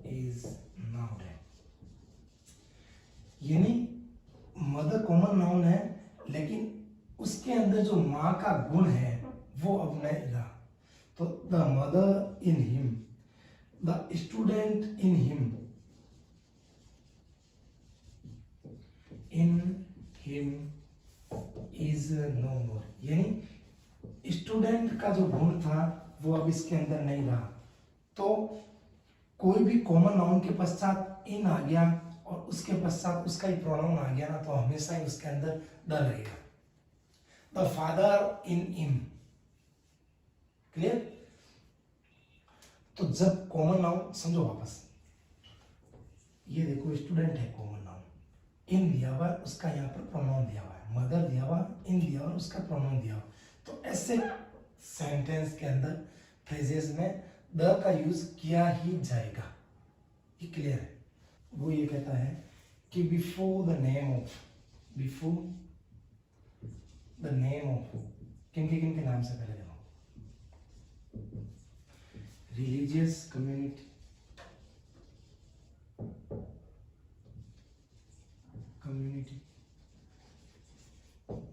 Speaker 1: is now dead, यानी मदर कॉमन नाउन है, लेकिन उसके अंदर जो माँ का गुण है वो अब नहीं रहा। तो the mother in him, the student in him, is no more, यानी स्टूडेंट का जो गुण था वो अब इसके अंदर नहीं रहा। तो कोई भी कॉमन नाउन के पश्चात इन आ गया और उसके पश्चात उसका ही प्रोनाउन आ गया ना, तो हमेशा ही उसके अंदर द लगेगा। The father in him, clear. तो जब कॉमन नाउन, समझो वापस, ये देखो स्टूडेंट है कॉमन नाउन, इन दिया हुआ, उसका यहाँ पर प्रोनाउन दिया हुआ है, मदर दिया हुआ, इन दिया हुआ, उसका प्रोनाउन दिया हुआ। तो ऐसे सेंटेंस के अंदर, फ्रेजेस में द का यूज किया ही जाएगा। ये क्लियर है। वो ये कहता है कि before the name of, before the name of, किन के नाम से पहले देखो, रिलीजियस कम्युनिटी,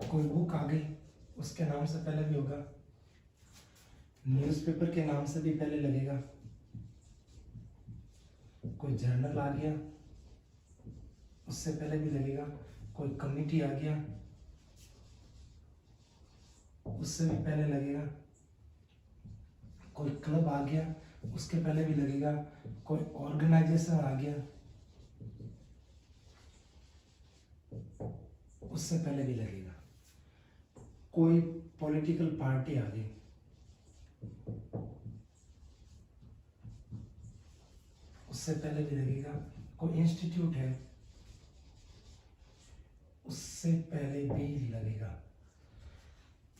Speaker 1: कोई बुक आ गई उसके नाम से पहले भी होगा, न्यूज़पेपर के नाम से भी पहले लगेगा, कोई जर्नल आ गया उससे पहले भी लगेगा, कोई कमिटी आ गया उससे भी पहले लगेगा, कोई क्लब आ गया उसके पहले भी लगेगा, कोई ऑर्गेनाइजेशन आ गया उससे पहले भी लगेगा, कोई पॉलिटिकल पार्टी आ गई उससे पहले भी लगेगा, कोई इंस्टीट्यूट है उससे पहले भी लगेगा।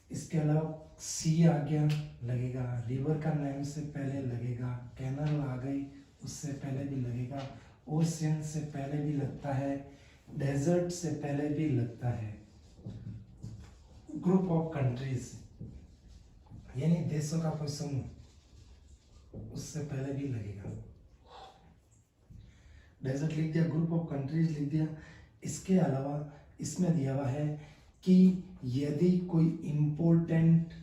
Speaker 1: इसके अलावा सी आ गया लगेगा, रिवर का नेम से पहले लगेगा, कैनल आ गई उससे पहले भी लगेगा, ओशियन से पहले भी लगता है, डेजर्ट से पहले भी लगता है, ग्रुप ऑफ कंट्रीज यानी देशों का कोई समूह उससे पहले भी लगेगा। डेजर्ट लिख दिया, ग्रुप ऑफ कंट्रीज लिख दिया। इसके अलावा इसमें दिया हुआ है कि यदि कोई इंपॉर्टेंट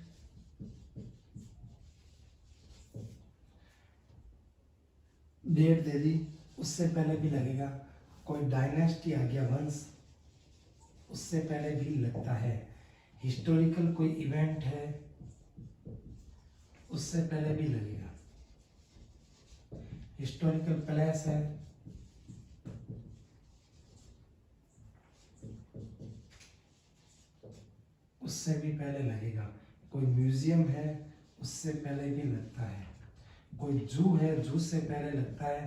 Speaker 1: डेट दे दी उससे पहले भी लगेगा, कोई डायनेस्टी आ गया वंश उससे पहले भी लगता है, हिस्टोरिकल कोई इवेंट है उससे पहले भी लगेगा, हिस्टोरिकल प्लेस है उससे भी पहले लगेगा, कोई म्यूजियम है उससे पहले भी लगता है, कोई जू है जू से पहले लगता है,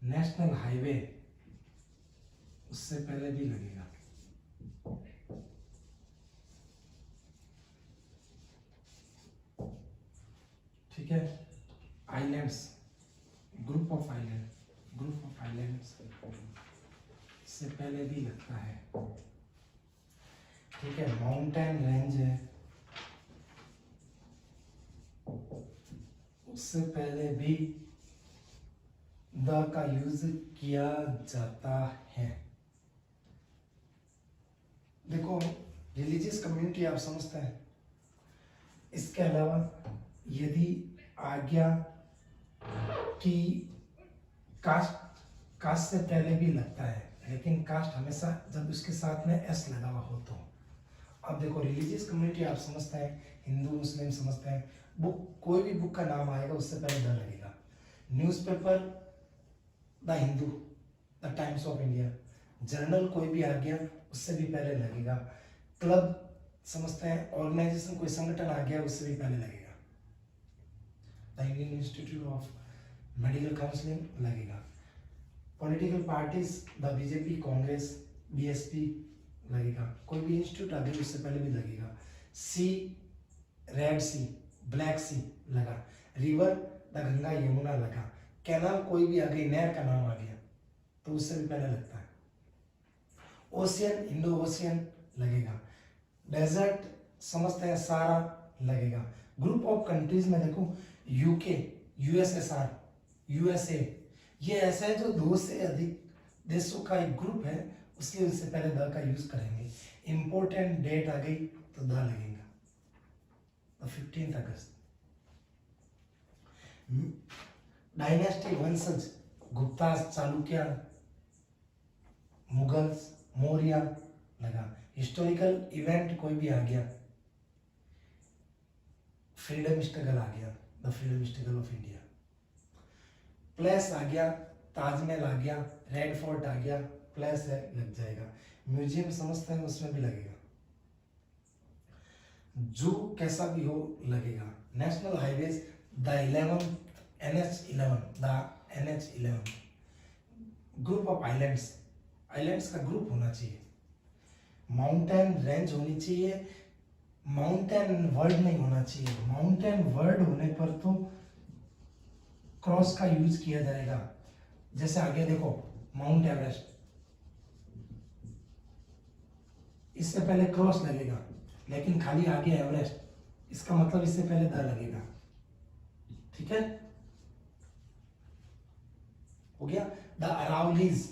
Speaker 1: नेशनल हाईवे उससे पहले भी लगेगा। ठीक है। आइलैंड्स, ग्रुप ऑफ आइलैंड्स से पहले भी लगता है। ठीक है। माउंटेन रेंज है से पहले भी द का यूज किया जाता है। देखो रिलीजियस कम्युनिटी आप समझते हैं। इसके अलावा यदि आज्ञा की कास्ट से पहले भी लगता है, लेकिन कास्ट हमेशा जब उसके साथ में एस लगा हुआ हो तो। अब देखो रिलीजियस कम्युनिटी आप समझते हैं, हिंदू मुस्लिम समझते हैं। बुक, कोई भी बुक का नाम आएगा उससे पहले द लगेगा। Newspaper the Hindu, the times of India. Journal कोई भी आ गया उससे भी पहले लगेगा। क्लब समझते हैं, ऑर्गेनाइजेशन कोई संगठन आ गया उससे भी पहले लगेगा। The Indian institute of medical counselling लगेगा। Political parties the BJP, Congress, BSP लगेगा। कोई भी इंस्टीट्यूट आ गया उससे पहले भी लगेगा। सी, रेड सी, ब्लैक सी लगा। रिवर द गंगा यमुना लगा। कैनाल कोई भी आ गई, नहर का नाम आ गया तो उससे भी पहले लगता है। ओशियन, इंडो ओशियन लगेगा। डेजर्ट समझते हैं, सारा लगेगा। ग्रुप ऑफ कंट्रीज में देखो यूके, यूएसएसआर, यूएसए, ये ऐसा है जो 2 से अधिक देशों का एक ग्रुप है, उसलिए उससे पहले द का यूज करेंगे। इंपॉर्टेंट डेट आ गई तो द लगेगा, तो 15 अगस्त। डायनेस्टी वंशज, गुप्ता, चालुक्य, मुगल्स, मौर्य लगा। हिस्टोरिकल इवेंट कोई भी आ गया, फ्रीडम स्ट्रगल आ गया, the freedom struggle of India. Place आ गया, ताजमहल आ गया, रेड फोर्ट आ गया, प्लेस है लग जाएगा। म्यूजियम समझते हैं उसमें भी लगेगा। जू कैसा भी हो लगेगा। National highways the 11 NH11, the NH11। Group of islands, islands का ग्रुप होना चाहिए। माउंटेन रेंज होनी चाहिए, माउंटेन वर्ड नहीं होना चाहिए। माउंटेन वर्ड होने पर तो क्रॉस का यूज किया जाएगा। जैसे आगे देखो माउंट एवरेस्ट, इससे पहले क्रॉस लगेगा, लेकिन खाली आगे एवरेस्ट, इसका मतलब इससे पहले द लगेगा। ठीक है, हो गया। द अरावलीज,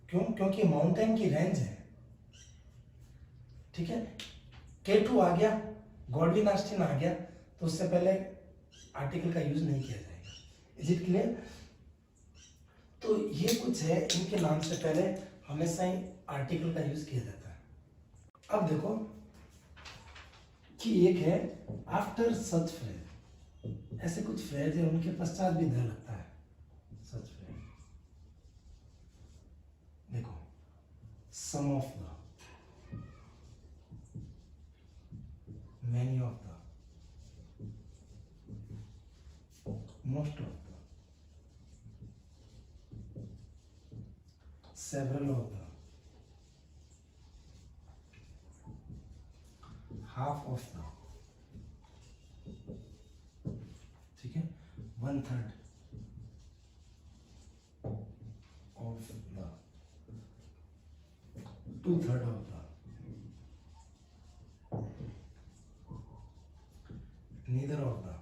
Speaker 1: क्यों? क्योंकि माउंटेन की रेंज है। ठीक है, K2 आ गया, गॉडविन ऑस्टिन आ गया, तो उससे पहले आर्टिकल का यूज नहीं किया जाएगा। Is it clear? तो ये कुछ है, इनके नाम से पहले हमेशा ही आर्टिकल का यूज किया जाता है। अब देखो कि एक है आफ्टर सच फ्रेज, ऐसे कुछ फ्रेज है उनके पश्चात भी द लगता है। सच फ्रेज देखो, some of the, many of the, most of the, several of the, half of the, ठीक है, 1/3 of the, 2/3 of the, neither of the,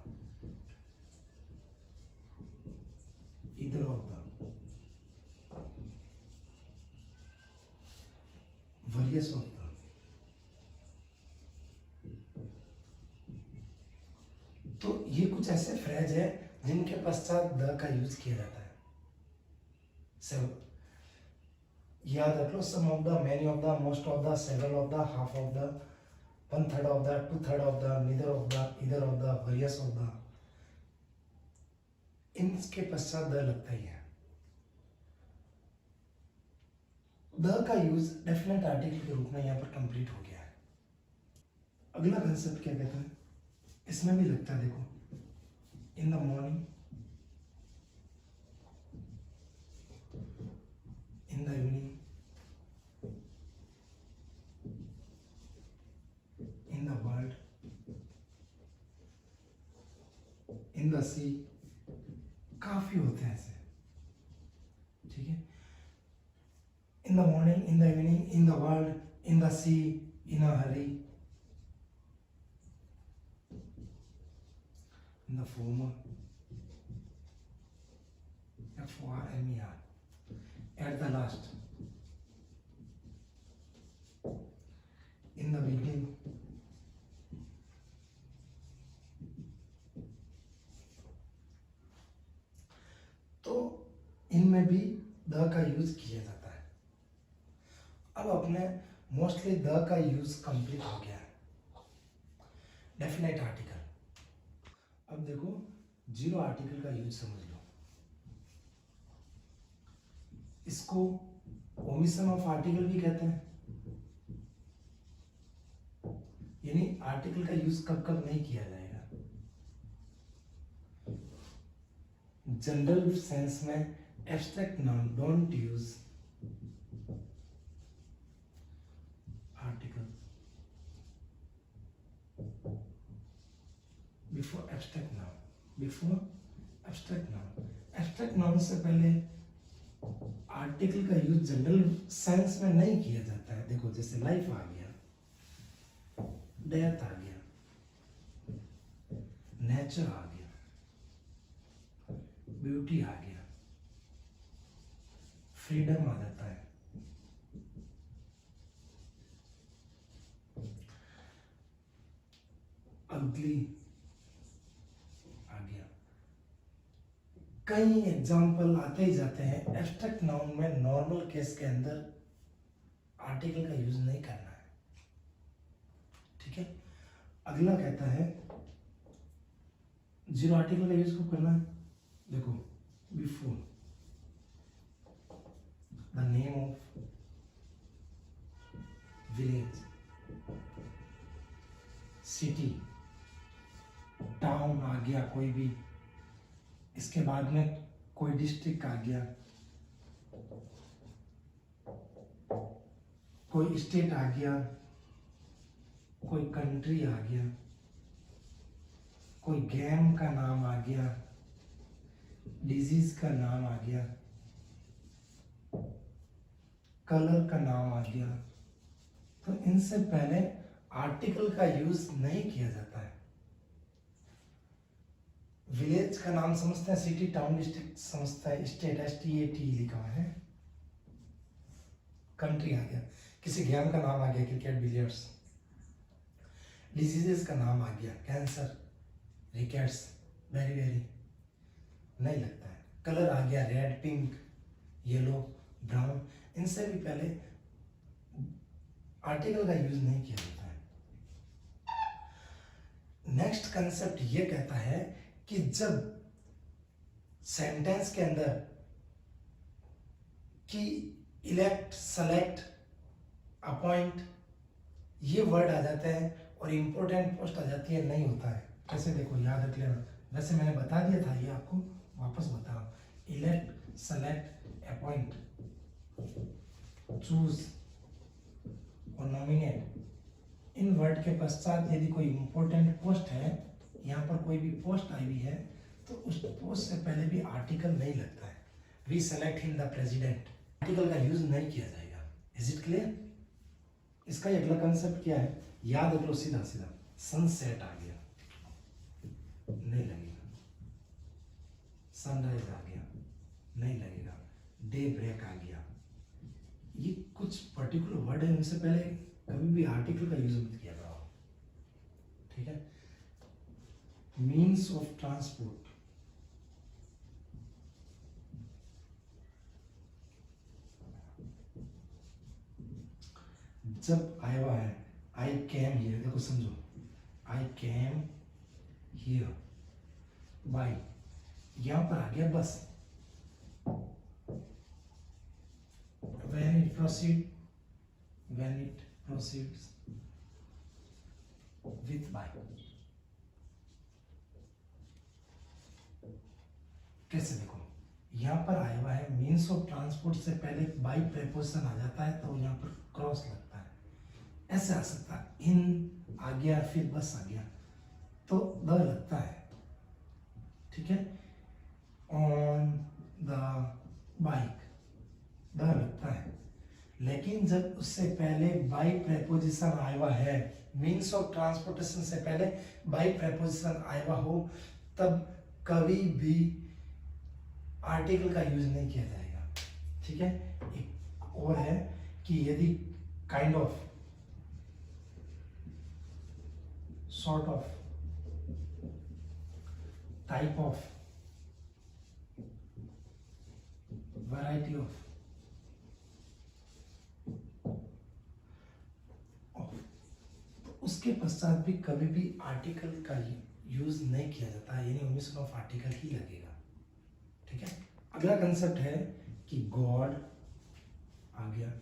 Speaker 1: either of the, various of the। तो ये कुछ ऐसे phrase है जिनके पश्चात द का यूज किया जाता है। सब याद रख लो, some of the, many of the, most of the, several of the, half of the, 1/3 of the, 2/3 of the, neither of the, either of the, various of the, इनके पश्चात द लगता ही है। द का यूज डेफिनेट आर्टिकल के रूप में यहाँ पर कंप्लीट हो गया है। अगला कंसेप्ट क्या कहता है, इसमें भी लगता है। देखो, in the morning, in the evening, in the world, in the sea, काफी होते हैं ऐसे। ठीक है, in the morning, in the evening, in the world, in the sea, in a hurry, in the former, FORMER, at the last, in the beginning, तो इनमें भी the का यूज किया जाता है। अब अपने मोस्टली द का यूज कंप्लीट हो गया है। डेफिनेट आर्टिकल, अब देखो जीरो आर्टिकल का यूज समझ लो। इसको ओमिशन ऑफ आर्टिकल भी कहते हैं, यानी आर्टिकल का यूज कब कब नहीं किया जाएगा। जनरल सेंस में abstract noun don't use article before abstract noun, before abstract noun. Abstract noun से पहले आर्टिकल का यूज जनरल सेंस में नहीं किया जाता है। देखो जैसे लाइफ आ गया, डेथ आ गया, नेचर आ गया, ब्यूटी आ गया, फ्रीडम आ जाता है, अगली आ गया। कई एग्जाम्पल आते ही जाते हैं। एब्स्ट्रैक्ट नाउन में नॉर्मल केस के अंदर आर्टिकल का यूज नहीं करना है, ठीक है। अगला कहता है जीरो आर्टिकल का यूज कब करना है। देखो before the name of village, city, town आ गया कोई भी, इसके बाद में कोई डिस्ट्रिक्ट आ गया, कोई स्टेट आ गया, कोई कंट्री आ गया, कोई गेम का नाम आ गया, डिजीज का नाम आ गया, कलर का नाम आ गया। तो इनसे पहले आर्टिकल का यूज नहीं किया जाता है। विलेज का नाम समझते हैं, सिटी, टाउन, डिस्ट्रिक्ट समझता है, स्टेट STAT लिखा हुआ है, कंट्री आ गया, किसी गेम का नाम आ गया, क्रिकेट, बिलियर्ड्स, डिजीजेस का नाम आ गया, कैंसर, रिकेट्स, वेरी वेरी नहीं लगता है। कलर आ गया, रेड, पिंक, येलो, ब्राउन। इनसे भी पहले आर्टिकल का यूज नहीं किया जाता है। नेक्स्ट कंसेप्ट ये कहता है कि जब सेंटेंस के अंदर कि इलेक्ट, सेलेक्ट, अपॉइंट ये वर्ड आ जाते हैं और इंपॉर्टेंट पोस्ट आ जाती है, नहीं होता है। कैसे देखो याद रख लेना, वैसे मैंने बता दिया था, ये आपको वापस बता रहा हूं। इलेक्ट, सेलेक्ट, अपॉइंट, चूज और नॉमिनेट, इन वर्ड के पश्चात यदि कोई इंपॉर्टेंट पोस्ट है, यहाँ पर कोई भी पोस्ट आई हुई है, तो उस पोस्ट से पहले भी आर्टिकल नहीं लगता है। We select him the president, article का यूज नहीं किया जाएगा। Is it clear? इसका अगला कंसेप्ट क्या है, याद रख लो सीधा सीधा। सनसेट आ गया, नहीं लगेगा। सनराइज आ गया, नहीं लगेगा। डे ब्रेक आ गया। ये कुछ पर्टिकुलर वर्ड है, उनसे पहले कभी भी आर्टिकल का यूज मत किया करो, ठीक है। मीन्स ऑफ ट्रांसपोर्ट, जब आया हुआ है, आई कैम हियर, देखो समझो, आई कैम हियर बाय, यहां पर आ गया बस। when it proceeds with by, कैसे देखो, यहां पर आया हुआ है, मीन्स ऑफ ट्रांसपोर्ट से पहले बाई प्रेपोजिशन आ जाता है, तो यहां पर क्रॉस लगता है। ऐसे आ सकता है, इन आ गया फिर बस आ गया, तो द लगता है, ठीक है। ऑन द बाइक, द लगता है। लेकिन जब उससे पहले बाई प्रेपोजिशन आया हुआ है, मीन्स ऑफ ट्रांसपोर्टेशन से पहले बाई प्रेपोजिशन आया हुआ हो, तब कभी भी आर्टिकल का यूज नहीं किया जाएगा। ठीक है। एक और है कि यदि kind of, sort of, type of, variety of, तो उसके पश्चात भी कभी भी आर्टिकल का यूज नहीं किया जाता है, यानी ओमिशन ऑफ आर्टिकल ही लगेगा। ठीक है। अगला कंसेप्ट है कि गॉड आ गया,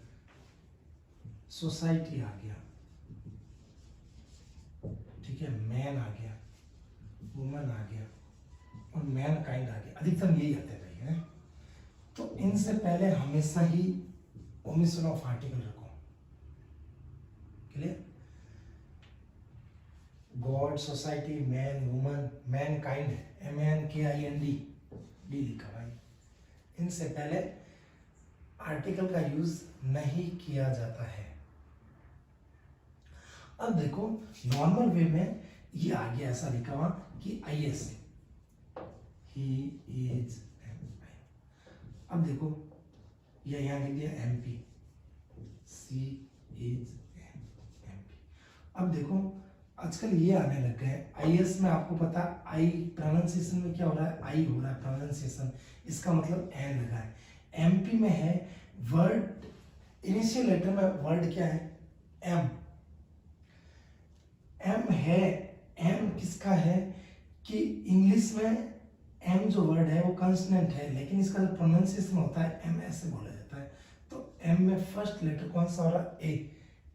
Speaker 1: सोसाइटी आ गया, ठीक है, मैन आ गया, वुमन आ गया और मैन काइंड आ गया। अधिकतम यही आते हैं। तो इनसे पहले हमेशा ही ओमिशन ऑफ आर्टिकल रखो। Clear? God, society, man, woman, man kind है, MANKIND डी लिखा भाई। इनसे पहले आर्टिकल का यूज नहीं किया जाता है। अब देखो नॉर्मल वे में ये आ गया ऐसा लिखा हुआ कि IS, ही इज, अब देखो ये यहाँ लिख दिया MP, सी इज MP। अब देखो आजकल ये आने लग गए IS में, आपको पता आई प्रोनाउंसिएशन में क्या हो रहा है, आई हो रहा है प्रोनाउंसिएशन, इसका मतलब एन लगा है। MP में है वर्ड, इनिशियल लेटर में वर्ड क्या है, M है। M किसका है कि इंग्लिश में M जो वर्ड है वो कंसोनेंट है, लेकिन इसका जो प्रोनाउंसिएशन होता है M ऐसे बोला जाता है। तो M में फर्स्ट लेटर कौन सा हो रहा है,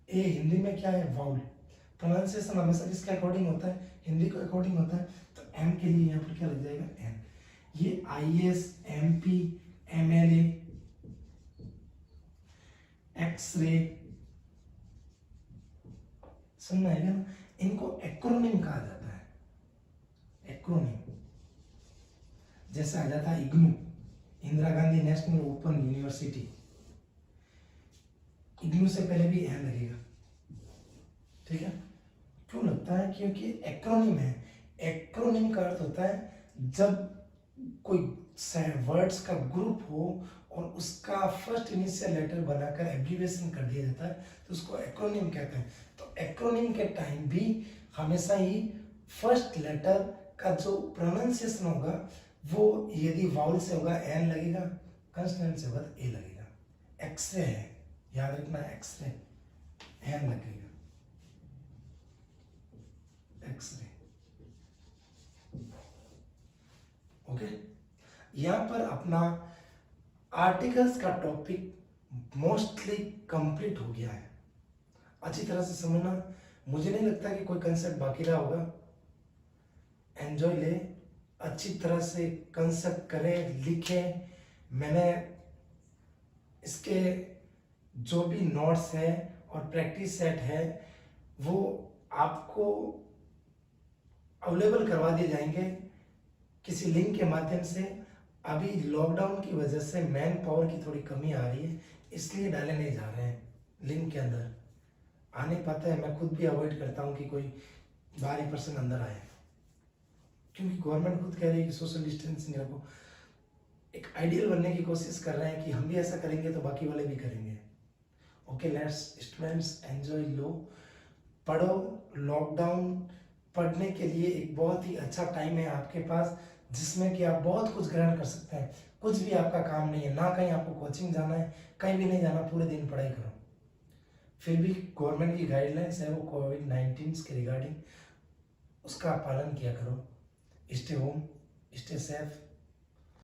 Speaker 1: A हिंदी में क्या है, वाउल। प्रोनाउंसिएशन हमेशा किसके अकॉर्डिंग होता है, हिंदी के अकॉर्डिंग होता है। तो M के लिए यहाँ पर क्या लग जाएगा, N। ये IS, MP, MLA, एक्सरे, समझ आएगा ना, इनको एक्रोनिम कहा जाता है। एक्रोनिम जैसे आ जाता है IGNOU, Indira Gandhi national open university, IGNOU से पहले भी एन लगेगा। ठीक है। क्यों लगता है, क्योंकि एक्रोनिम है। एक्रोनिम का अर्थ होता है जब कोई वर्ड्स का ग्रुप हो और उसका फर्स्ट इनिशियल लेटर बनाकर एब्रिविएशन कर दिया जाता है, तो उसको एक्रोनिम कहते हैं। तो एक्रोनिम के टाइम भी हमेशा ही फर्स्ट लेटर का जो प्रोनाउंसिएशन होगा वो यदि वाउल से होगा एन लगेगा, कंसोनेंट से होगा तो ए लगेगा। एक्सरे है, याद रखना, एक्सरे एन लगेगा, एक्सरे। ओके। यहां पर अपना आर्टिकल्स का टॉपिक मोस्टली कंप्लीट हो गया है। अच्छी तरह से समझना, मुझे नहीं लगता कि कोई कंसेप्ट बाकी रहा होगा। एंजॉय ले, अच्छी तरह से कंसेप्ट करें, लिखें। मैंने इसके जो भी नोट्स है और प्रैक्टिस सेट है वो आपको अवेलेबल करवा दिए जाएंगे किसी लिंक के माध्यम से। अभी लॉकडाउन की वजह से मैन पावर की थोड़ी कमी आ रही है, इसलिए डाले नहीं जा रहे हैं लिंक के अंदर। आ नहीं पाता है, मैं खुद भी अवॉइड करता हूँ कि कोई बाहरी पर्सन अंदर आए, क्योंकि गवर्नमेंट खुद कह रही है कि सोशल डिस्टेंसिंग रखो। एक आइडियल बनने की कोशिश कर रहे हैं कि हम भी ऐसा करेंगे तो बाकी वाले भी करेंगे। ओके लेट्स स्टूडेंट्स एंजॉय लो, पढ़ो। लॉकडाउन पढ़ने के लिए एक बहुत ही अच्छा टाइम है आपके पास, जिसमें कि आप बहुत कुछ ग्रहण कर सकते हैं। कुछ भी आपका काम नहीं है, ना कहीं आपको कोचिंग जाना है, कहीं भी नहीं जाना, पूरे दिन पढ़ाई करो। फिर भी गवर्नमेंट की गाइडलाइंस है वो कोविड-19 के रिगार्डिंग, उसका पालन किया करो। Stay home, stay safe,